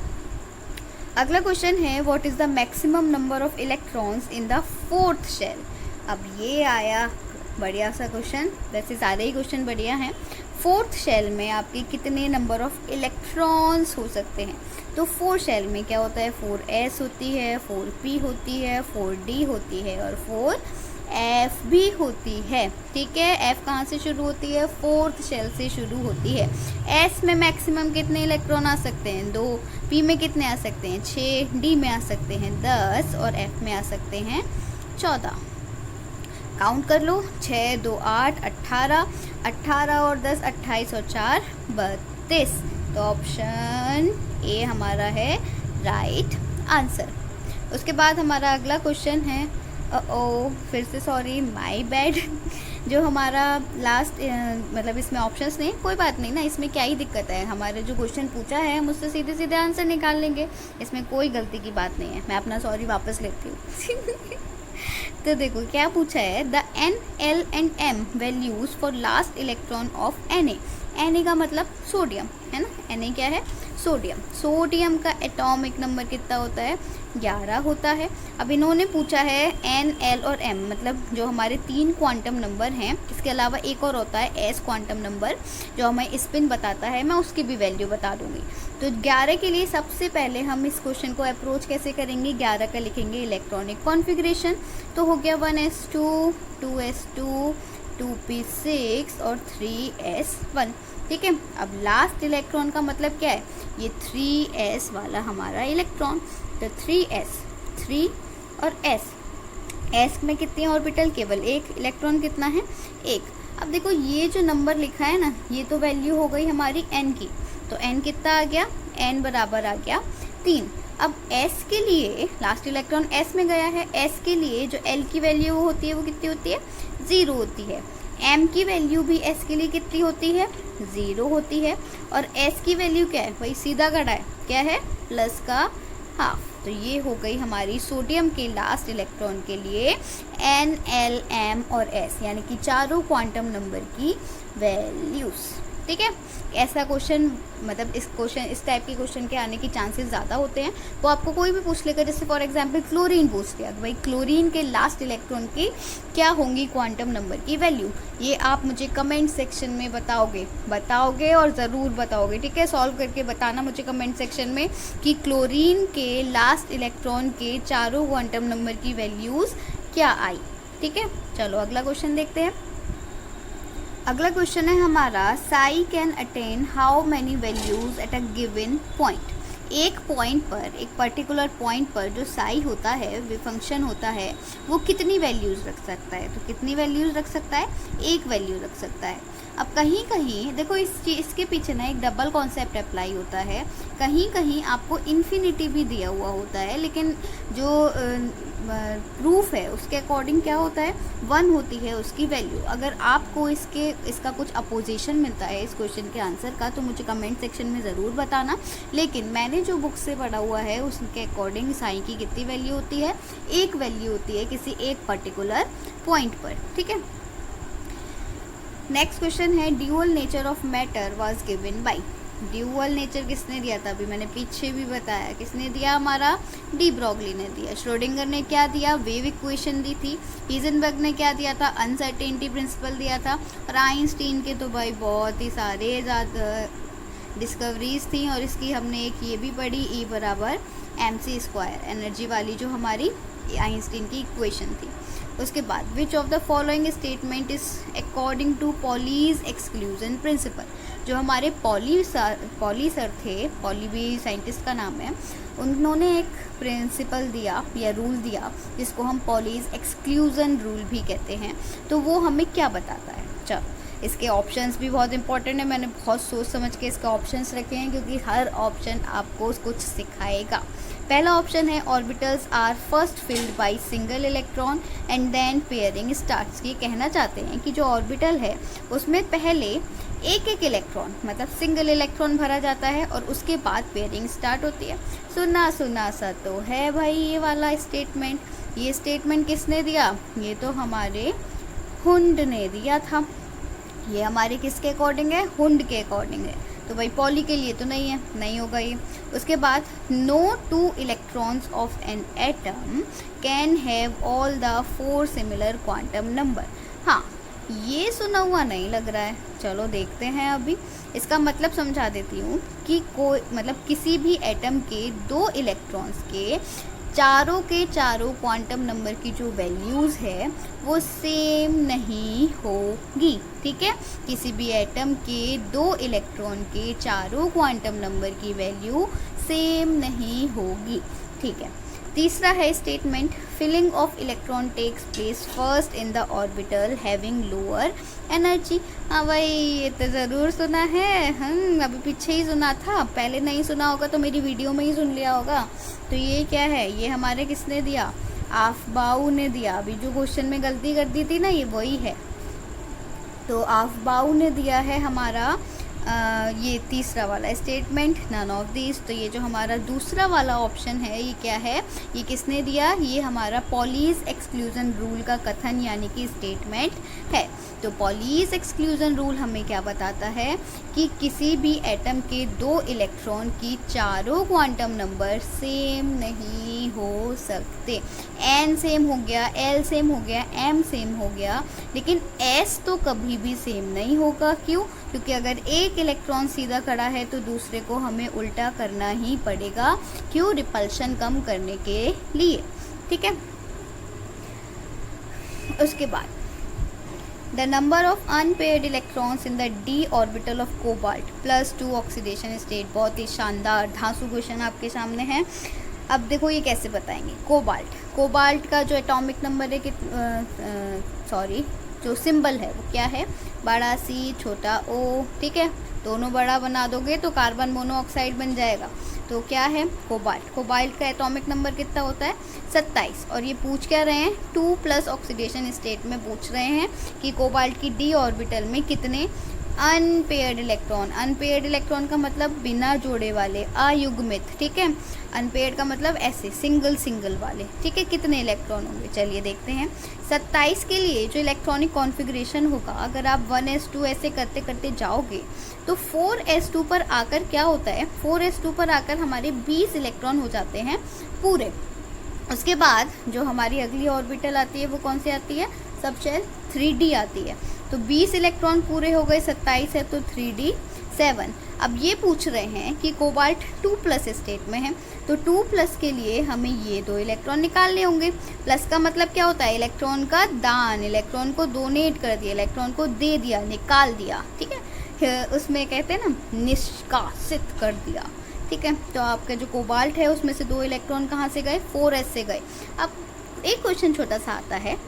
अगला क्वेश्चन है, what is the maximum number of electrons in the 4th shell. अब ये आया बढ़िया सा क्वेश्चन, वैसे सारे ही क्वेश्चन बढ़िया हैं। 4th शेल में आपके कितने नंबर ऑफ इलेक्ट्रॉन्स हो सकते हैं, तो 4 शेल में क्या होता है, 4s होती है, 4p होती है, 4d होती है और 4f भी होती है, ठीक है। f कहाँ से शुरू होती है, 4th शेल से शुरू होती है। s में मैक्सिमम कितने इलेक्ट्रॉन आ सकते हैं, 2, p में कितने आ सकते हैं, 6, d में आ सकते हैं 10 और f में आ सकते हैं 14। काउंट कर लो, 6, 2, 8, 18, 18 और 10, 28 और 4, 32। तो ऑप्शन ए हमारा है राइट आंसर। उसके बाद हमारा अगला क्वेश्चन है, फिर से सॉरी, माय बैड, जो हमारा लास्ट मतलब इसमें ऑप्शंस नहीं, कोई बात नहीं ना, इसमें क्या ही दिक्कत है, हमारे जो क्वेश्चन पूछा है हम उससे सीधे सीधे आंसर निकाल लेंगे, इसमें कोई गलती की बात नहीं है। मैं अपना सॉरी वापस लेती हूँ। तो देखो क्या पूछा है, the N, L and M values for last electron of Na। Na का मतलब सोडियम है ना, Na क्या है, सोडियम। सोडियम का एटॉमिक नंबर कितना होता है, 11 होता है। अब इन्होंने पूछा है N, L और M, मतलब जो हमारे 3 क्वांटम नंबर हैं, इसके अलावा एक और होता है S क्वांटम नंबर जो हमें स्पिन बताता है, मैं उसकी भी वैल्यू बता दूंगी। तो 11 के लिए सबसे पहले हम इस क्वेश्चन को अप्रोच कैसे करेंगे, 11 का लिखेंगे इलेक्ट्रॉनिक कॉन्फ़िगरेशन, तो हो गया 1s2, 2s2, 2p6 और 3s1, ठीक है। अब लास्ट इलेक्ट्रॉन का मतलब क्या है, ये 3s वाला हमारा इलेक्ट्रॉन, तो 3s, 3 और s में कितने ऑर्बिटल, केवल एक, इलेक्ट्रॉन कितना है, 1। अब देखो ये जो नंबर लिखा है ना, ये तो वैल्यू हो गई हमारी n की, तो n कितना आ गया, n बराबर आ गया 3। अब s के लिए लास्ट इलेक्ट्रॉन s में गया है, s के लिए जो l की वैल्यू होती है वो कितनी होती है, 0 होती है। m की वैल्यू भी s के लिए कितनी होती है, 0 होती है। और s की वैल्यू क्या है, वही सीधा गड़ा है, क्या है, प्लस का हाफ। तो ये हो गई हमारी सोडियम के लास्ट इलेक्ट्रॉन के लिए N, L, M और S, यानी कि चारों क्वांटम नंबर की वैल्यूज, ठीक है। ऐसा क्वेश्चन मतलब इस टाइप के क्वेश्चन के आने की चांसेस ज़्यादा होते हैं। वो आपको कोई भी पूछ लेगा, जैसे फॉर एग्जांपल क्लोरीन पूछ लिया, भाई क्लोरीन के लास्ट इलेक्ट्रॉन की क्या होंगी क्वांटम नंबर की वैल्यू, ये आप मुझे कमेंट सेक्शन में बताओगे और ज़रूर बताओगे, ठीक है। सॉल्व करके बताना मुझे कमेंट सेक्शन में कि क्लोरीन के लास्ट इलेक्ट्रॉन के चारों क्वांटम नंबर की वैल्यूज़ क्या आई, ठीक है। चलो अगला क्वेश्चन देखते हैं। अगला क्वेश्चन है हमारा, Sai can attain how many values at a given point. एक पॉइंट पर, एक पर्टिकुलर पॉइंट पर जो साई होता है, वो फंक्शन होता है, वो कितनी वैल्यूज़ रख सकता है। तो कितनी वैल्यूज़ रख सकता है, एक वैल्यू रख सकता है। अब कहीं कहीं देखो इसके पीछे ना एक डबल कॉन्सेप्ट अप्लाई होता है। कहीं कहीं आपको इन्फिनिटी भी दिया हुआ होता है, लेकिन जो प्रूफ है उसके अकॉर्डिंग क्या होता है, 1 होती है उसकी वैल्यू। अगर आपको इसका कुछ अपोजिशन मिलता है इस क्वेश्चन के आंसर का, तो मुझे कमेंट सेक्शन में ज़रूर बताना। लेकिन मैंने जो बुक से पढ़ा हुआ है उसके अकॉर्डिंग साई की कितनी वैल्यू होती है, एक वैल्यू होती है किसी एक पर्टिकुलर पॉइंट पर, ठीक है। नेक्स्ट क्वेश्चन है, dual nature of matter was given by. Dual nature किसने दिया था, अभी मैंने पीछे भी बताया, किसने दिया, हमारा डी ब्रॉगली ने दिया। श्रोडिंगर ने क्या दिया, वेव इक्वेशन दी थी। हीजनबर्ग ने क्या दिया था, अनसर्टेनिटी प्रिंसिपल दिया था। और आइंस्टीन के तो भाई बहुत ही सारे ज़्यादा डिस्कवरीज थी, और इसकी हमने एक ये भी पढ़ी, E बराबर mc², एनर्जी वाली जो हमारी आइंस्टीन की इक्वेशन थी। उसके बाद which of the following statement is according to Pauli's exclusion principle. जो हमारे पॉली सर थे, पॉली भी साइंटिस्ट का नाम है, उन्होंने एक प्रिंसिपल दिया या रूल दिया जिसको हम पॉलीज एक्सक्लूजन रूल भी कहते हैं। तो वो हमें क्या बताता है। चलो इसके ऑप्शंस भी बहुत इंपॉर्टेंट है, मैंने बहुत सोच समझ के इसके ऑप्शंस रखे हैं, क्योंकि हर ऑप्शन आपको कुछ सिखाएगा। पहला ऑप्शन है, orbitals are first filled by single electron and then pairing starts. ये कहना चाहते हैं कि जो ऑर्बिटल है उसमें पहले एक एक इलेक्ट्रॉन मतलब सिंगल इलेक्ट्रॉन भरा जाता है और उसके बाद पेयरिंग स्टार्ट होती है। सुना सुना सा तो है भाई ये वाला स्टेटमेंट। ये स्टेटमेंट किसने दिया, ये तो हमारे हुंड ने दिया था। ये हमारे किसके अकॉर्डिंग है, हुंड के अकॉर्डिंग है। तो भाई पॉली के लिए तो नहीं है, नहीं होगा ये। उसके बाद no 2 electrons of an atom can have all the 4 similar quantum number. हाँ ये सुना हुआ नहीं लग रहा है, चलो देखते हैं। अभी इसका मतलब समझा देती हूँ कि कोई मतलब किसी भी एटम के 2 इलेक्ट्रॉन्स के चारों क्वांटम नंबर की जो वैल्यूज़ है वो सेम नहीं होगी, ठीक है। किसी भी एटम के 2 इलेक्ट्रॉन के चारों क्वांटम नंबर की वैल्यू सेम नहीं होगी, ठीक है। तीसरा है statement, filling of electron takes place first in the orbital having lower energy. हाँ भाई ये तो ज़रूर सुना है, अभी पीछे ही सुना था, पहले नहीं सुना होगा तो मेरी वीडियो में ही सुन लिया होगा। तो ये क्या है, ये हमारे किसने दिया, आफबाउ ने दिया। अभी जो क्वेश्चन में गलती कर दी थी ना, ये वही है। तो आफबाउ ने दिया है हमारा ये तीसरा वाला स्टेटमेंट, नन ऑफ दिस। तो ये जो हमारा दूसरा वाला ऑप्शन है ये क्या है, ये किसने दिया, ये हमारा पॉलीज एक्सक्लूजन रूल का कथन यानी कि स्टेटमेंट है। तो पॉलीज एक्सक्लूजन रूल हमें क्या बताता है कि किसी भी एटम के 2 इलेक्ट्रॉन की चारों क्वांटम नंबर सेम नहीं हो सकते। n सेम हो गया, l सेम हो गया, m सेम हो गया, लेकिन s तो कभी भी सेम नहीं होगा। क्यों, क्योंकि अगर एक इलेक्ट्रॉन सीधा खड़ा है तो दूसरे को हमें उल्टा करना ही पड़ेगा। क्यों, रिपल्शन कम करने के लिए, ठीक है। उसके बाद the number of unpaired electrons in the d orbital of cobalt +2 oxidation state. बहुत ही शानदार धांसू क्वेश्चन आपके सामने है। अब देखो ये कैसे बताएंगे। कोबाल्ट का जो एटॉमिक नंबर है जो सिंबल है वो क्या है, बड़ा C छोटा O, ठीक है। दोनों बड़ा बना दोगे तो कार्बन मोनोऑक्साइड बन जाएगा। तो क्या है, कोबाल्ट का एटॉमिक नंबर कितना होता है, 27। और ये पूछ क्या रहे हैं, 2+ ऑक्सीडेशन स्टेट में पूछ रहे हैं कि कोबाल्ट की d ऑर्बिटल में कितने अनपेयर्ड इलेक्ट्रॉन, अनपेयर्ड इलेक्ट्रॉन का मतलब बिना जोड़े वाले, अयुग्मित, ठीक है। अनपेयर्ड का मतलब ऐसे सिंगल सिंगल वाले, ठीक है। कितने इलेक्ट्रॉन होंगे, चलिए देखते हैं। 27 के लिए जो इलेक्ट्रॉनिक कॉन्फ़िगरेशन होगा, अगर आप 1s2 ऐसे करते करते जाओगे तो 4s2 पर आकर क्या होता है, 4s2 पर आकर हमारे 20 इलेक्ट्रॉन हो जाते हैं पूरे। उसके बाद जो हमारी अगली ऑर्बिटल आती है वो कौन सी आती है, सबशेल 3d आती है। तो 20 इलेक्ट्रॉन पूरे हो गए, 27 है तो 3d 7। अब ये पूछ रहे हैं कि कोबाल्ट 2+ स्टेट में है, तो 2+ के लिए हमें ये 2 इलेक्ट्रॉन निकालने होंगे। प्लस का मतलब क्या होता है, इलेक्ट्रॉन का दान, इलेक्ट्रॉन को डोनेट कर दिया, इलेक्ट्रॉन को दे दिया, निकाल दिया, ठीक है। उसमें कहते हैं ना निष्कासित कर दिया, ठीक है। तो आपका जो कोबाल्ट है उसमें से 2 इलेक्ट्रॉन कहाँ से गए, 4s से गए। अब एक क्वेश्चन छोटा सा आता है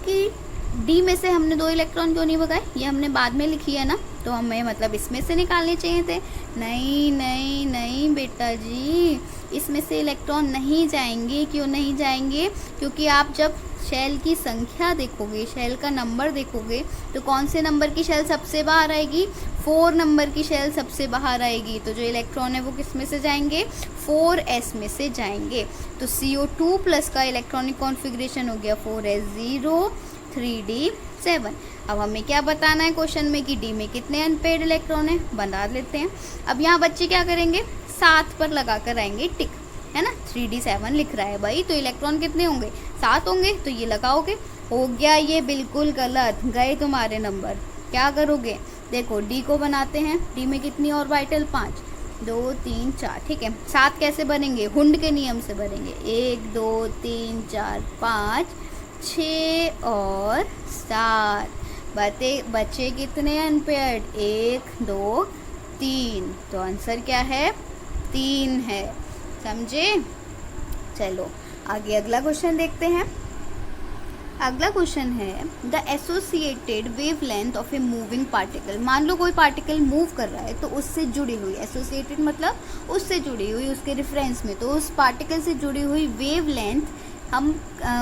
कि डी में से हमने 2 इलेक्ट्रॉन क्यों नहीं भगाए, ये हमने बाद में लिखी है ना, तो हमें मतलब इसमें से निकालने चाहिए थे। नहीं नहीं नहीं बेटा जी, इसमें से इलेक्ट्रॉन नहीं जाएंगे। क्यों नहीं जाएंगे, क्योंकि आप जब शेल की संख्या देखोगे, शेल का नंबर देखोगे, तो कौन से नंबर की शेल सबसे बाहर आएगी, 4 नंबर की शेल सबसे बाहर आएगी। तो जो इलेक्ट्रॉन है वो किस में से जाएंगे, 4s में से जाएंगे। तो CO2+ का इलेक्ट्रॉनिक कॉन्फ़िगरेशन हो गया 4s0 3d 7। अब हमें क्या बताना है क्वेश्चन में कि डी में कितने अनपेयर्ड इलेक्ट्रॉन है, बता लेते हैं। अब यहाँ बच्चे क्या करेंगे, 7 पर लगा कर आएंगे टिक, है ना। 3d 7 लिख रहा है भाई, तो इलेक्ट्रॉन कितने होंगे, 7 होंगे, तो ये लगाओगे। हो गया ये बिल्कुल गलत, गए तुम्हारे नंबर। क्या करोगे, देखो डी को बनाते हैं, डी में कितनी ऑर्बिटल, 5 2 3 4, ठीक है। 7 कैसे बनेंगे, हुंड के नियम से बनेंगे, 1 2 3 4 5 6 और 7। बचे कितने अनपेयर्ड, 1 2 3, तो आंसर क्या है, 3 है, समझे। चलो आगे अगला क्वेश्चन देखते हैं। अगला क्वेश्चन है the associated wavelength of a moving particle. मान लो कोई पार्टिकल मूव कर रहा है तो उससे जुड़ी हुई, एसोसिएटेड मतलब उससे जुड़ी हुई, उसके रेफरेंस में, तो उस पार्टिकल से जुड़ी हुई वेवलेंथ हम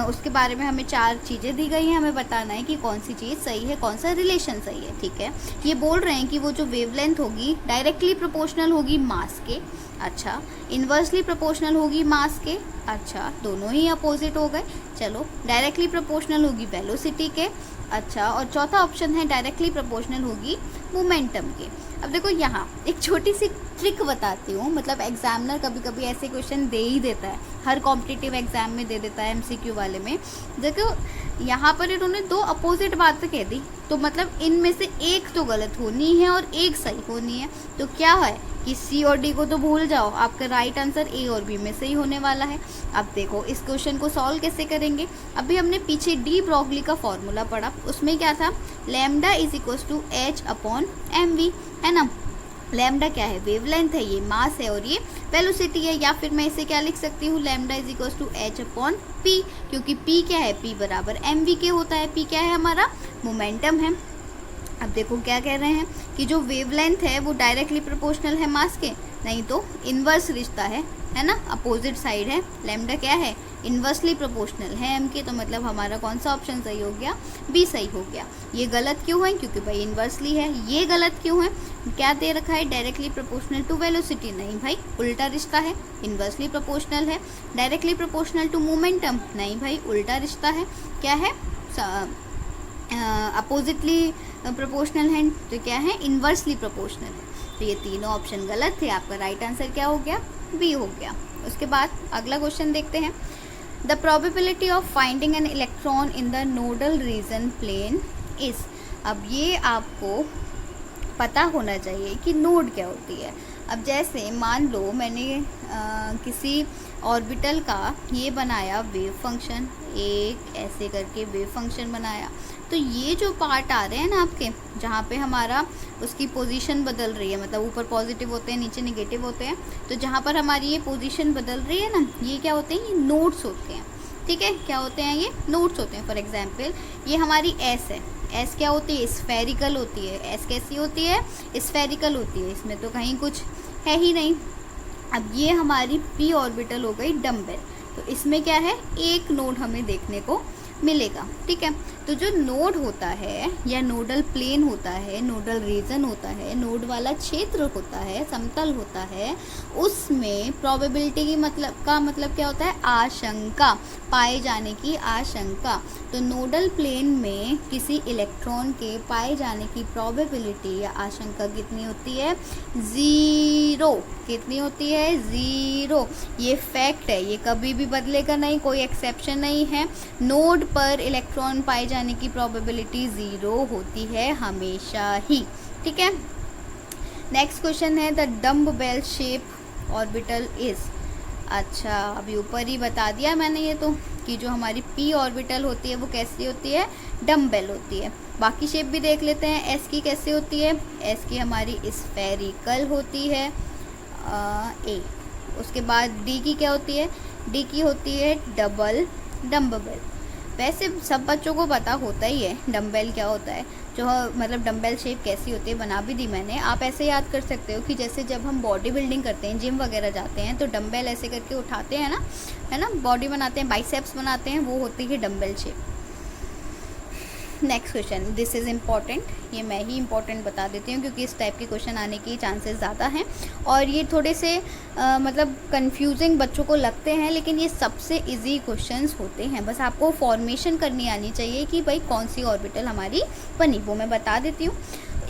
उसके बारे में हमें 4 चीज़ें दी गई हैं, हमें बताना है कि कौन सी चीज़ सही है, कौन सा रिलेशन सही है, ठीक है। ये बोल रहे हैं कि वो जो वेवलेंथ होगी डायरेक्टली प्रोपोर्शनल होगी मास के, अच्छा। इन्वर्सली प्रोपोर्शनल होगी मास के, अच्छा। दोनों ही अपोजिट हो गए, चलो। डायरेक्टली प्रोपोर्शनल होगी वेलोसिटी के, अच्छा। और चौथा ऑप्शन है डायरेक्टली प्रोपोर्शनल होगी मोमेंटम के। अब देखो यहाँ एक छोटी सी ट्रिक बताती हूँ, मतलब एग्जामिनर कभी कभी ऐसे क्वेश्चन दे ही देता है, हर कॉम्पिटिटिव एग्जाम में दे देता है, MCQ वाले में। देखो यहाँ पर इन्होंने 2 अपोजिट बातें कह दी, तो मतलब इनमें से एक तो गलत होनी है और एक सही होनी है। तो क्या है कि C और D को तो भूल जाओ, आपका राइट आंसर A और B में से ही होने वाला है। अब देखो इस क्वेश्चन को सॉल्व कैसे करेंगे। अभी हमने पीछे डी ब्रॉगली का फॉर्मूला पढ़ा, उसमें क्या था, लैम्डा = h/mv, है ना। लैम्डा क्या है, वेवलेंथ है, ये मास है और ये वेलोसिटी है। या फिर मैं इसे क्या लिख सकती हूँ, लैम्डा = h/p, क्योंकि p क्या है, p = mv के होता है। p क्या है, हमारा मोमेंटम है। अब देखो क्या कह रहे हैं कि जो वेवलेंथ है वो डायरेक्टली प्रोपोर्शनल है मास के, नहीं तो इन्वर्स रिश्ता है ना, अपोजिट साइड है। लैम्डा क्या है, इन्वर्सली प्रोपोर्शनल है m के, तो मतलब हमारा कौन सा ऑप्शन सही हो गया, बी सही हो गया। ये गलत क्यों है, क्योंकि भाई इन्वर्सली है। ये गलत क्यों है, क्या दे रखा है, डायरेक्टली प्रोपोर्शनल टू वेलोसिटी, नहीं भाई उल्टा रिश्ता है, इन्वर्सली प्रोपोर्शनल है। डायरेक्टली प्रोपोर्शनल टू मोमेंटम, नहीं भाई उल्टा रिश्ता है। क्या है, अपोजिटली प्रोपोर्शनल है, तो क्या है, इन्वर्सली प्रोपोर्शनल है। तो ये तीनों ऑप्शन गलत थे, आपका राइट आंसर क्या हो गया, बी हो गया। उसके बाद अगला क्वेश्चन देखते हैं। The probability of finding an electron in the nodal region plane is. अब ये आपको पता होना चाहिए कि नोड क्या होती है। अब जैसे मान लो मैंने किसी ऑर्बिटल का ये बनाया वेव फंक्शन, एक ऐसे करके वेव फंक्शन बनाया, तो ये जो पार्ट आ रहे हैं ना आपके, जहाँ पे हमारा उसकी पोजीशन बदल रही है, मतलब ऊपर पॉजिटिव होते हैं नीचे नेगेटिव होते हैं, तो जहाँ पर हमारी ये पोजीशन बदल रही है ना, ये क्या होते हैं, ये नोड्स होते हैं, ठीक है। क्या होते हैं, ये नोड्स होते हैं। फॉर एग्जाम्पल ये हमारी एस है, एस क्या होती है, स्फेरिकल होती है। एस कैसी होती है, स्फेरिकल होती है, इसमें तो कहीं कुछ है ही नहीं। अब ये हमारी पी ऑर्बिटल हो गई डम्बेल, तो इसमें क्या है, एक नोड हमें देखने को मिलेगा। ठीक है, तो जो नोड होता है या नोडल प्लेन होता है, नोडल रीजन होता है, नोड वाला क्षेत्र होता है, समतल होता है, उसमें प्रोबेबिलिटी की मतलब क्या होता है, आशंका, पाए जाने की आशंका। तो नोडल प्लेन में किसी इलेक्ट्रॉन के पाए जाने की प्रोबेबिलिटी या आशंका कितनी होती है, 0। कितनी होती है, 0। ये फैक्ट है, ये कभी भी बदलेगा नहीं, कोई एक्सेप्शन नहीं है। नोड पर इलेक्ट्रॉन पाए जाने की प्रोबेबिलिटी 0 होती है हमेशा ही। ठीक है, नेक्स्ट क्वेश्चन है the dumbbell shape orbital is. अच्छा, अभी ऊपर ही बता दिया मैंने ये तो, कि जो हमारी p ऑर्बिटल होती है वो कैसी होती है, डम्बेल होती है। बाकी शेप भी देख लेते हैं। s की कैसे होती है, s की हमारी स्फेरिकल होती है a। उसके बाद d की क्या होती है, d की होती है डबल डम्बेल। वैसे सब बच्चों को पता होता ही है डम्बेल क्या होता है, जो मतलब डम्बेल शेप कैसी होती है बना भी दी मैंने। आप ऐसे याद कर सकते हो कि जैसे जब हम बॉडी बिल्डिंग करते हैं, जिम वगैरह जाते हैं, तो डम्बेल ऐसे करके उठाते हैं ना, है ना, बॉडी बनाते हैं, बाइसेप्स बनाते हैं, वो होती है dumbbell shape. Next question, this is important, ये मैं ही इम्पॉर्टेंट बता देती हूँ क्योंकि इस टाइप के क्वेश्चन आने की चांसेस ज़्यादा हैं और ये थोड़े से मतलब कंफ्यूजिंग बच्चों को लगते हैं, लेकिन ये सबसे इजी क्वेश्चंस होते हैं। बस आपको फॉर्मेशन करनी आनी चाहिए कि भाई कौन सी ऑर्बिटल हमारी बनी, वो मैं बता देती हूँ।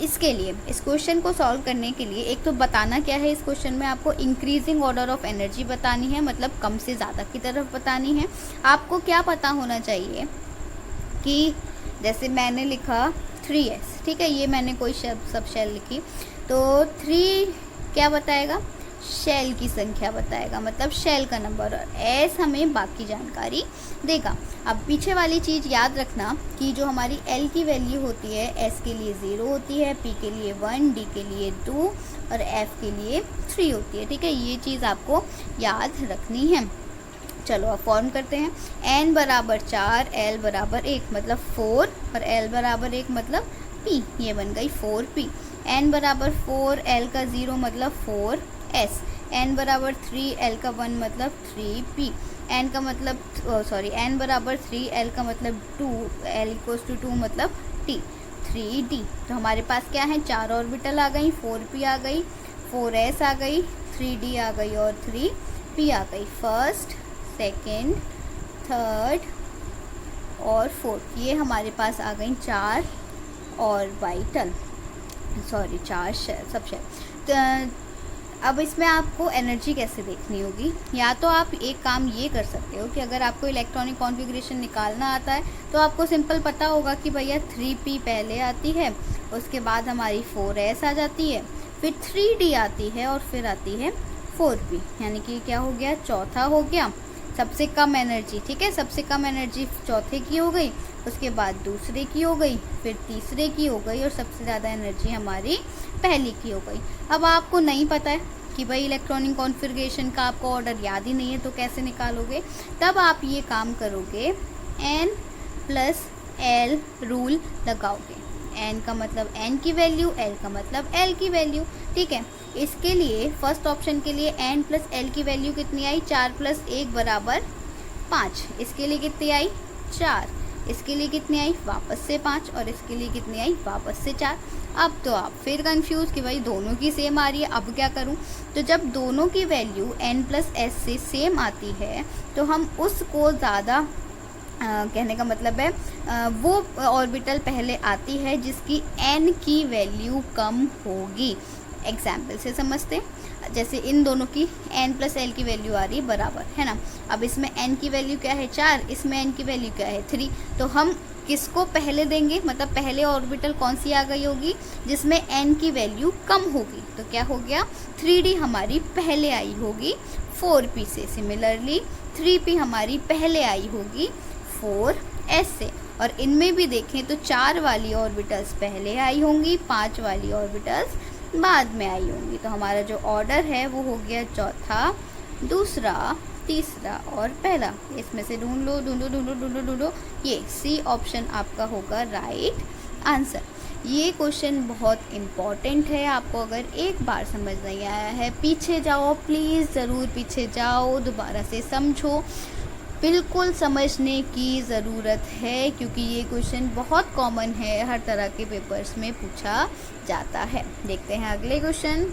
इसके लिए, इस क्वेश्चन को सॉल्व करने के लिए एक तो बताना क्या है, इस क्वेश्चन में आपको इंक्रीजिंग ऑर्डर ऑफ एनर्जी बतानी है, मतलब कम से ज़्यादा की तरफ बतानी है। आपको क्या पता होना चाहिए कि जैसे मैंने लिखा 3s, ठीक है, ये मैंने कोई सब शेल लिखी, तो 3 क्या बताएगा, शेल की संख्या बताएगा, मतलब शेल का नंबर, और s हमें बाकी जानकारी देगा। अब पीछे वाली चीज़ याद रखना कि जो हमारी l की वैल्यू होती है, s के लिए 0 होती है, p के लिए 1, d के लिए 2 और f के लिए 3 होती है। ठीक है, ये चीज़ आपको याद रखनी है। चलो अब फॉर्म करते हैं। n बराबर 4, l बराबर 1 मतलब 4 और l बराबर 1 मतलब p, ये बन गई 4p। n बराबर 4, l का 0 मतलब 4s। n बराबर 3, l का 1 मतलब 3p। n का मतलब n बराबर 3, l का मतलब 2, l इक्वल्स टू 2 मतलब t, 3d। तो हमारे पास क्या है, 4 ऑर्बिटल आ गई, 4p आ गई, 4s आ गई, 3d आ गई और 3p आ गई। फर्स्ट, सेकेंड, थर्ड और फोर्थ, ये हमारे पास आ गई 4 ऑर्बिटल, 4 सब शेल। तो अब इसमें आपको एनर्जी कैसे देखनी होगी, या तो आप एक काम ये कर सकते हो कि अगर आपको इलेक्ट्रॉनिक कॉन्फ़िगरेशन निकालना आता है तो आपको सिंपल पता होगा कि भैया 3p पहले आती है, उसके बाद हमारी 4s आ जाती है, फिर 3d आती है और फिर आती है 4p, यानी कि क्या हो गया, चौथा हो गया सबसे कम एनर्जी। ठीक है, सबसे कम एनर्जी चौथे की हो गई, उसके बाद दूसरे की हो गई, फिर तीसरे की हो गई और सबसे ज़्यादा एनर्जी हमारी पहली की हो गई। अब आपको नहीं पता है कि भाई इलेक्ट्रॉनिक कॉन्फ़िगरेशन का आपको ऑर्डर याद ही नहीं है, तो कैसे निकालोगे, तब आप ये काम करोगे, n प्लस l रूल लगाओगे। n का मतलब n की वैल्यू, l का मतलब l की वैल्यू। ठीक है, इसके लिए फर्स्ट ऑप्शन के लिए n प्लस l की वैल्यू कितनी आई, 4 प्लस 1 बराबर 5। इसके लिए कितनी आई, 4। इसके लिए कितनी आई, वापस से 5, और इसके लिए कितनी आई, वापस से 4। अब तो आप फिर कंफ्यूज कि भाई दोनों की सेम आ रही है, अब क्या करूं। तो जब दोनों की वैल्यू n प्लस s से सेम आती है तो हम उसको ज़्यादा कहने का मतलब है वो ऑर्बिटल पहले आती है जिसकी n की वैल्यू कम होगी। एग्जाम्पल से समझते, जैसे इन दोनों की n प्लस l की वैल्यू आ रही है बराबर, है ना। अब इसमें n की वैल्यू क्या है, 4, इसमें n की वैल्यू क्या है, 3। तो हम किसको पहले देंगे, मतलब पहले ऑर्बिटल कौन सी आ गई होगी, जिसमें n की वैल्यू कम होगी। तो क्या हो गया, 3d हमारी पहले आई होगी 4p से, सिमिलरली 3p हमारी पहले आई होगी 4s से। और इनमें भी देखें तो 4 वाली ऑर्बिटल्स पहले आई होंगी, 5 वाली ऑर्बिटल्स बाद में आई होंगी। तो हमारा जो ऑर्डर है वो हो गया चौथा, दूसरा, तीसरा और पहला। इसमें से ढूंढ लो ढूंढो ढूंढो ढूंढो ढूंढो, ये सी ऑप्शन आपका होगा राइट आंसर। ये क्वेश्चन बहुत इम्पॉर्टेंट है, आपको अगर एक बार समझ नहीं आया है पीछे जाओ, प्लीज़ ज़रूर पीछे जाओ, दोबारा से समझो। बिल्कुल समझने की ज़रूरत है, क्योंकि ये क्वेश्चन बहुत कॉमन है, हर तरह के पेपर्स में पूछा जाता है। देखते हैं अगले क्वेश्चन।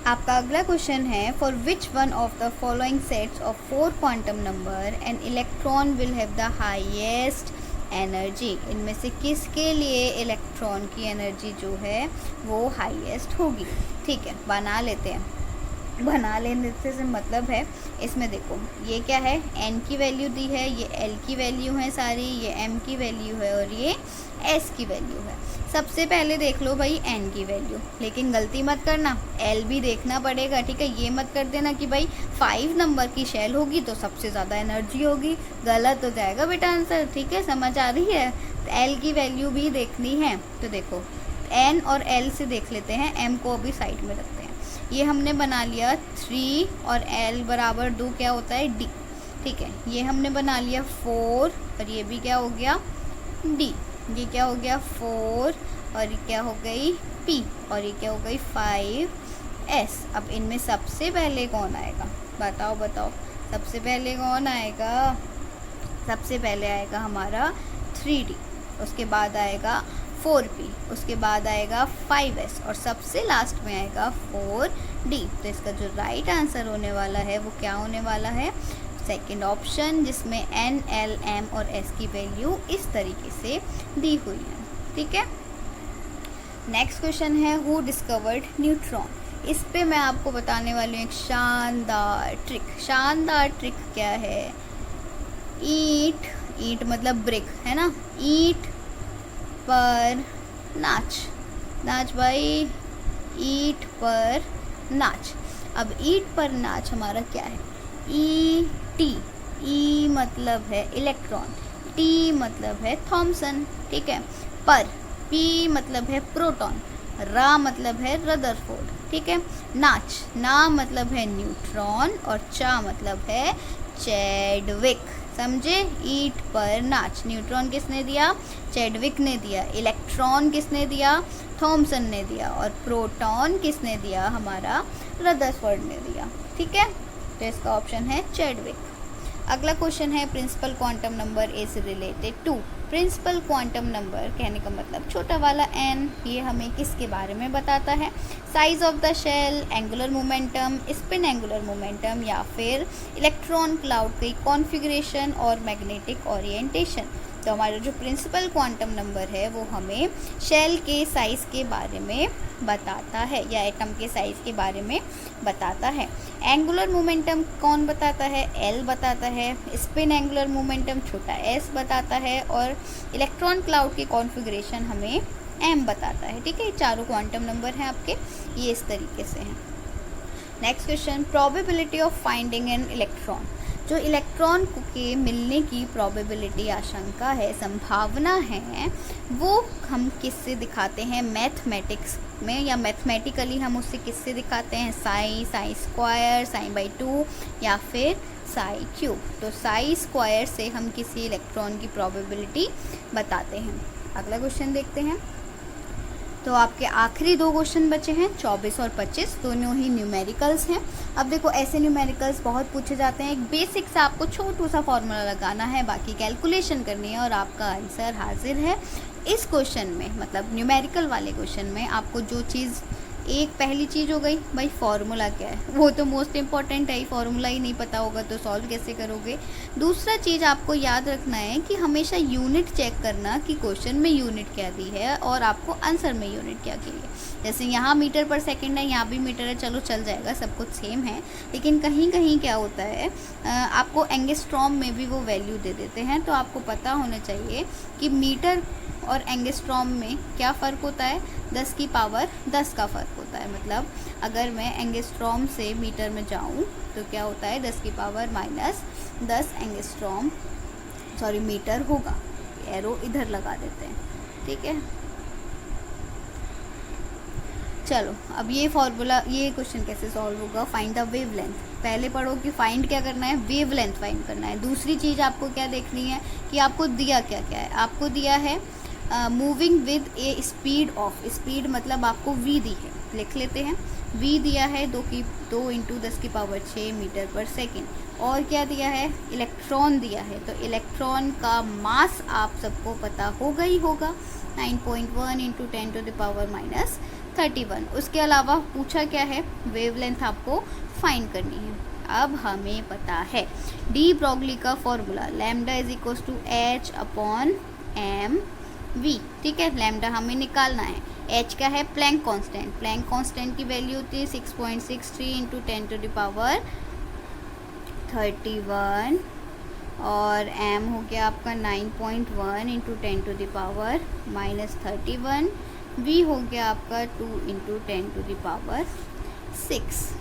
आपका अगला क्वेश्चन है, for which one of the following sets of 4 quantum number an electron will have the highest energy. इनमें से किसके लिए इलेक्ट्रॉन की एनर्जी जो है वो हाईएस्ट होगी। ठीक है, बना लेते हैं। बना लेने से मतलब है, इसमें देखो ये क्या है, n की वैल्यू दी है, ये l की वैल्यू है सारी, ये m की वैल्यू है और ये s की वैल्यू है। सबसे पहले देख लो भाई n की वैल्यू, लेकिन गलती मत करना, l भी देखना पड़ेगा। ठीक है, ये मत कर देना कि भाई 5 नंबर की शेल होगी तो सबसे ज़्यादा एनर्जी होगी, गलत हो जाएगा बेटा आंसर। ठीक है, समझ आ रही है। तो l की वैल्यू भी देखनी है, तो देखो n और l से देख लेते हैं, m को अभी साइड में रखते हैं। ये हमने बना लिया 3 और l बराबर 2 क्या होता है d। ठीक है, ये हमने बना लिया 4 और ये भी क्या हो गया d। ये क्या हो गया 4 और ये क्या हो गई p और ये क्या हो गई 5s। अब इनमें सबसे पहले कौन आएगा, बताओ बताओ, सबसे पहले कौन आएगा। सबसे पहले आएगा हमारा 3d, उसके बाद आएगा 4p, उसके बाद आएगा 5s और सबसे लास्ट में आएगा 4d। तो इसका जो राइट आंसर होने वाला है वो क्या होने वाला है, सेकंड ऑप्शन, जिसमें n, l, m और s की वैल्यू इस तरीके से दी हुई है। ठीक है, नेक्स्ट क्वेश्चन है, हु डिस्कवर्ड न्यूट्रॉन। इस पे मैं आपको बताने वाली हूँ एक शानदार ट्रिक। शानदार ट्रिक क्या है, ईट, ईट मतलब ब्रिक है ना, ईट पर नाच, नाच भाई, ईट पर नाच। अब ईट पर नाच हमारा क्या है, ई टी, ई मतलब है इलेक्ट्रॉन, टी मतलब है थॉमसन। ठीक है, पर पी मतलब है प्रोटॉन, रा मतलब है रदरफोर्ड। ठीक है, नाच, ना मतलब है न्यूट्रॉन और चा मतलब है चैडविक। समझे, ईट पर नाच, न्यूट्रॉन किसने दिया, चैडविक ने दिया, इलेक्ट्रॉन किसने दिया, थॉमसन ने दिया और प्रोटॉन किसने दिया, हमारा रदरफोर्ड ने दिया। ठीक है, तो इसका ऑप्शन है चैडविक। अगला क्वेश्चन है, principal quantum number is related to. Principal quantum number कहने का मतलब छोटा वाला n, ये हमें किसके बारे में बताता है, size of the shell, angular momentum, spin angular momentum या फिर इलेक्ट्रॉन क्लाउड की कॉन्फ़िगरेशन और मैग्नेटिक ओरिएंटेशन। तो हमारा जो प्रिंसिपल क्वांटम नंबर है वो हमें शेल के साइज़ के बारे में बताता है या एटम के साइज़ के बारे में बताता है। एंगुलर मोमेंटम कौन बताता है, L बताता है, स्पिन एंगुलर मोमेंटम छोटा s बताता है और इलेक्ट्रॉन क्लाउड की कॉन्फ़िगरेशन हमें m बताता है। ठीक है, ये चारों क्वांटम नंबर हैं आपके, ये इस तरीके से हैं। Next question, probability of finding an electron. जो इलेक्ट्रॉन के मिलने की प्रोबेबिलिटी, आशंका है, संभावना है, वो हम किससे दिखाते हैं, मैथमेटिक्स में या मैथमेटिकली हम उससे किससे दिखाते हैं, Sai, Sai square, psi by 2 या फिर साई क्यूब। तो साई स्क्वायर से हम किसी इलेक्ट्रॉन की प्रोबेबिलिटी बताते हैं। अगला क्वेश्चन देखते हैं। तो आपके आखिरी 2 क्वेश्चन बचे हैं, 24 और 25, दोनों ही न्यूमेरिकल्स हैं। अब देखो ऐसे न्यूमेरिकल्स बहुत पूछे जाते हैं, एक बेसिक सा आपको छोटू सा फॉर्मूला लगाना है, बाकी कैलकुलेशन करनी है और आपका आंसर हाजिर है। इस क्वेश्चन में मतलब न्यूमेरिकल वाले क्वेश्चन में आपको जो चीज़, एक पहली चीज़ हो गई भाई फार्मूला क्या है, वो तो मोस्ट इम्पॉर्टेंट है ही, फार्मूला ही नहीं पता होगा तो सॉल्व कैसे करोगे। दूसरा चीज़ आपको याद रखना है कि हमेशा यूनिट चेक करना कि क्वेश्चन में यूनिट क्या दी है और आपको आंसर में यूनिट क्या की है। जैसे यहाँ मीटर पर सेकंड है, यहाँ भी मीटर है, चलो चल जाएगा, सब कुछ सेम है, लेकिन कहीं कहीं क्या होता है आपको एंगस्ट्रॉम में भी वो वैल्यू दे देते हैं। तो आपको पता होना चाहिए कि मीटर और एंगस्ट्रॉम में क्या फ़र्क होता है, 10 की पावर 10 का फ़र्क होता है। मतलब अगर मैं एंगस्ट्रॉम से मीटर में जाऊँ तो क्या होता है, 10 की पावर -10 एंगस्ट्रॉम मीटर होगा। एरो इधर लगा देते हैं, ठीक है। चलो अब ये फॉर्मूला, ये क्वेश्चन कैसे सॉल्व होगा, फाइंड द वेवलेंथ। पहले पढ़ो कि फाइंड क्या करना है, वेवलेंथ फाइंड करना है। दूसरी चीज़ आपको क्या देखनी है कि आपको दिया क्या क्या है। आपको दिया है moving with A speed of, speed मतलब आपको v दी है, लिख लेते हैं v दिया है 2 इंटू 10⁻6 मीटर पर सेकेंड, और क्या दिया है, इलेक्ट्रॉन दिया है। तो इलेक्ट्रॉन का मास आप सबको पता होगा ही होगा, 9.1 इंटू 10⁻31। उसके अलावा पूछा क्या है, वेवलेंथ आपको फाइंड करनी है। अब हमें पता है डी ब्रॉगली का formula, lambda is equal to H upon M V, ठीक है। लैम्डा हमें निकालना है, एच का है प्लैंक कांस्टेंट, प्लैंक कांस्टेंट की वैल्यू होती है 6.63 इंटू 10⁻31, और एम हो गया आपका 9.1 इंटू 10⁻31, वी हो गया आपका 2 इंटू 10⁻6।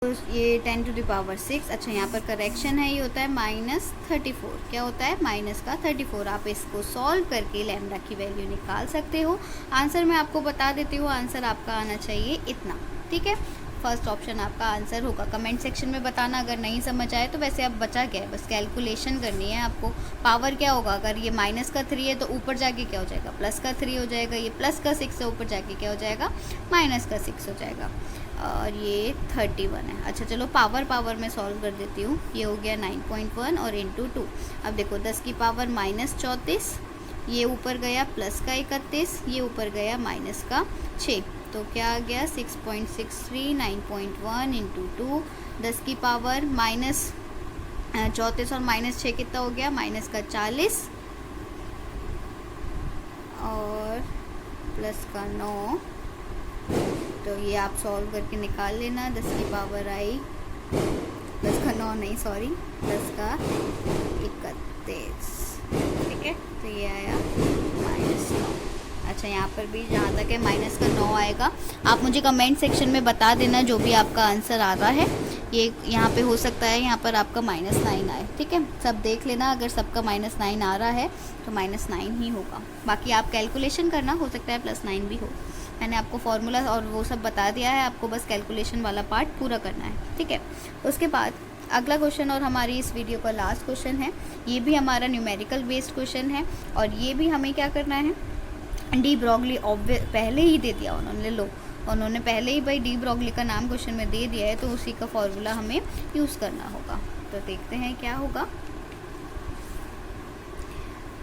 तो ये 10⁻6, अच्छा यहाँ पर करेक्शन है, ये होता है -34, क्या होता है, माइनस का 34। आप इसको सॉल्व करके लैम्डा की वैल्यू निकाल सकते हो। आंसर मैं आपको बता देती हूँ, आंसर आपका आना चाहिए इतना, ठीक है। फर्स्ट ऑप्शन आपका आंसर होगा। कमेंट सेक्शन में बताना अगर नहीं समझ आए तो। वैसे अब बचा क्या है, बस कैलकुलेशन करनी है आपको। पावर क्या होगा, अगर ये माइनस का 3 है तो ऊपर जाके क्या हो जाएगा, प्लस का 3 हो जाएगा। ये प्लस का 6 है, ऊपर जाके क्या हो जाएगा, माइनस का 6 हो जाएगा। और ये 31 है। अच्छा चलो पावर में सॉल्व कर देती हूँ। ये हो गया 9.1 और इंटू 2। अब देखो 10⁻−34, ये ऊपर गया प्लस का 31, ये ऊपर गया माइनस का 6। तो क्या आ गया 6.63, 9.1 इंटू 2, 10⁻−34 और -6 कितना हो गया, माइनस का 40 और प्लस का 9। तो ये आप सॉल्व करके निकाल लेना। 10⁻आई प्लस का 9 नहीं, सॉरी, प्लस का 31, ठीक है। तो ये आया -9। अच्छा यहाँ पर भी जहाँ तक है माइनस का 9 आएगा। आप मुझे कमेंट सेक्शन में बता देना जो भी आपका आंसर आ रहा है। ये यहाँ पे हो सकता है यहाँ पर आपका -9 आए, ठीक है। सब देख लेना, अगर सबका -9 आ रहा है तो -9 ही होगा। बाकी आप कैलकुलेशन करना, हो सकता है +9 भी हो। मैंने आपको फार्मूला और वो सब बता दिया है, आपको बस कैलकुलेशन वाला पार्ट पूरा करना है, ठीक है। उसके बाद अगला क्वेश्चन और हमारी इस वीडियो का लास्ट क्वेश्चन है। ये भी हमारा न्यूमेरिकल बेस्ड क्वेश्चन है, और ये भी हमें क्या करना है, डी ब्रॉगली पहले ही दे दिया उन्होंने, लो उन्होंने पहले ही भाई डी ब्रॉगली का नाम क्वेश्चन में दे दिया है, तो उसी का फॉर्मूला हमें यूज़ करना होगा। तो देखते हैं क्या होगा।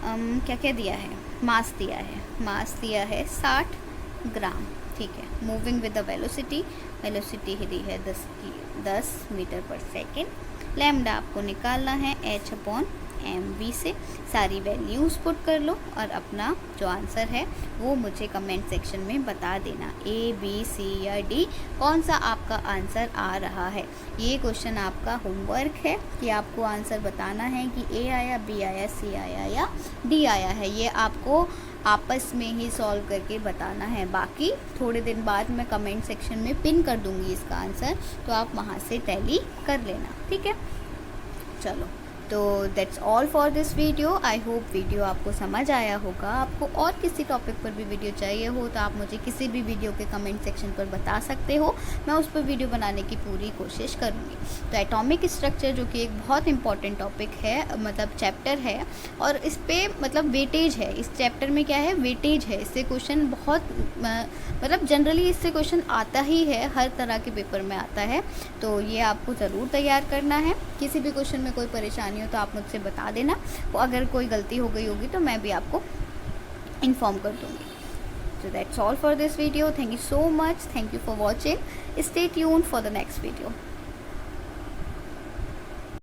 क्या क्या दिया है, मास दिया है 60 ग्राम, ठीक है। मूविंग विद द वेलोसिटी दी है 10 मीटर पर सेकेंड। लैम्डा आपको निकालना है h अपॉन mv से। सारी वैल्यूज़ पुट कर लो और अपना जो आंसर है वो मुझे कमेंट सेक्शन में बता देना, A, B, C या D कौन सा आपका आंसर आ रहा है। ये क्वेश्चन आपका होमवर्क है कि आपको आंसर बताना है कि A आया, B आया, C आया या D आया है। ये आपको आपस में ही सॉल्व करके बताना है। बाकी थोड़े दिन बाद मैं कमेंट सेक्शन में पिन कर दूँगी इसका आंसर, तो आप वहाँ से टैली कर लेना, ठीक है। चलो, तो that's all for this video. I hope video आपको समझ आया होगा। आपको और किसी टॉपिक पर भी वीडियो चाहिए हो तो आप मुझे किसी भी वीडियो के कमेंट सेक्शन पर बता सकते हो, मैं उस पर वीडियो बनाने की पूरी कोशिश करूँगी। तो एटॉमिक स्ट्रक्चर जो कि एक बहुत इंपॉर्टेंट टॉपिक है, मतलब चैप्टर है, और इस पर मतलब वेटेज है। इस चैप्टर में क्या है, वेटेज है। इससे क्वेश्चन बहुत मतलब जनरली इससे क्वेश्चन आता ही है, हर तरह के पेपर में आता है। तो ये आपको ज़रूर तैयार करना है। किसी भी क्वेश्चन में कोई परेशानी हो तो आप मुझसे बता देना, अगर कोई गलती हो गई होगी तो मैं भी आपको इन्फॉर्म कर दूँगी। So that's all for this video. Thank you so much. Thank you for watching. Stay tuned for the next video.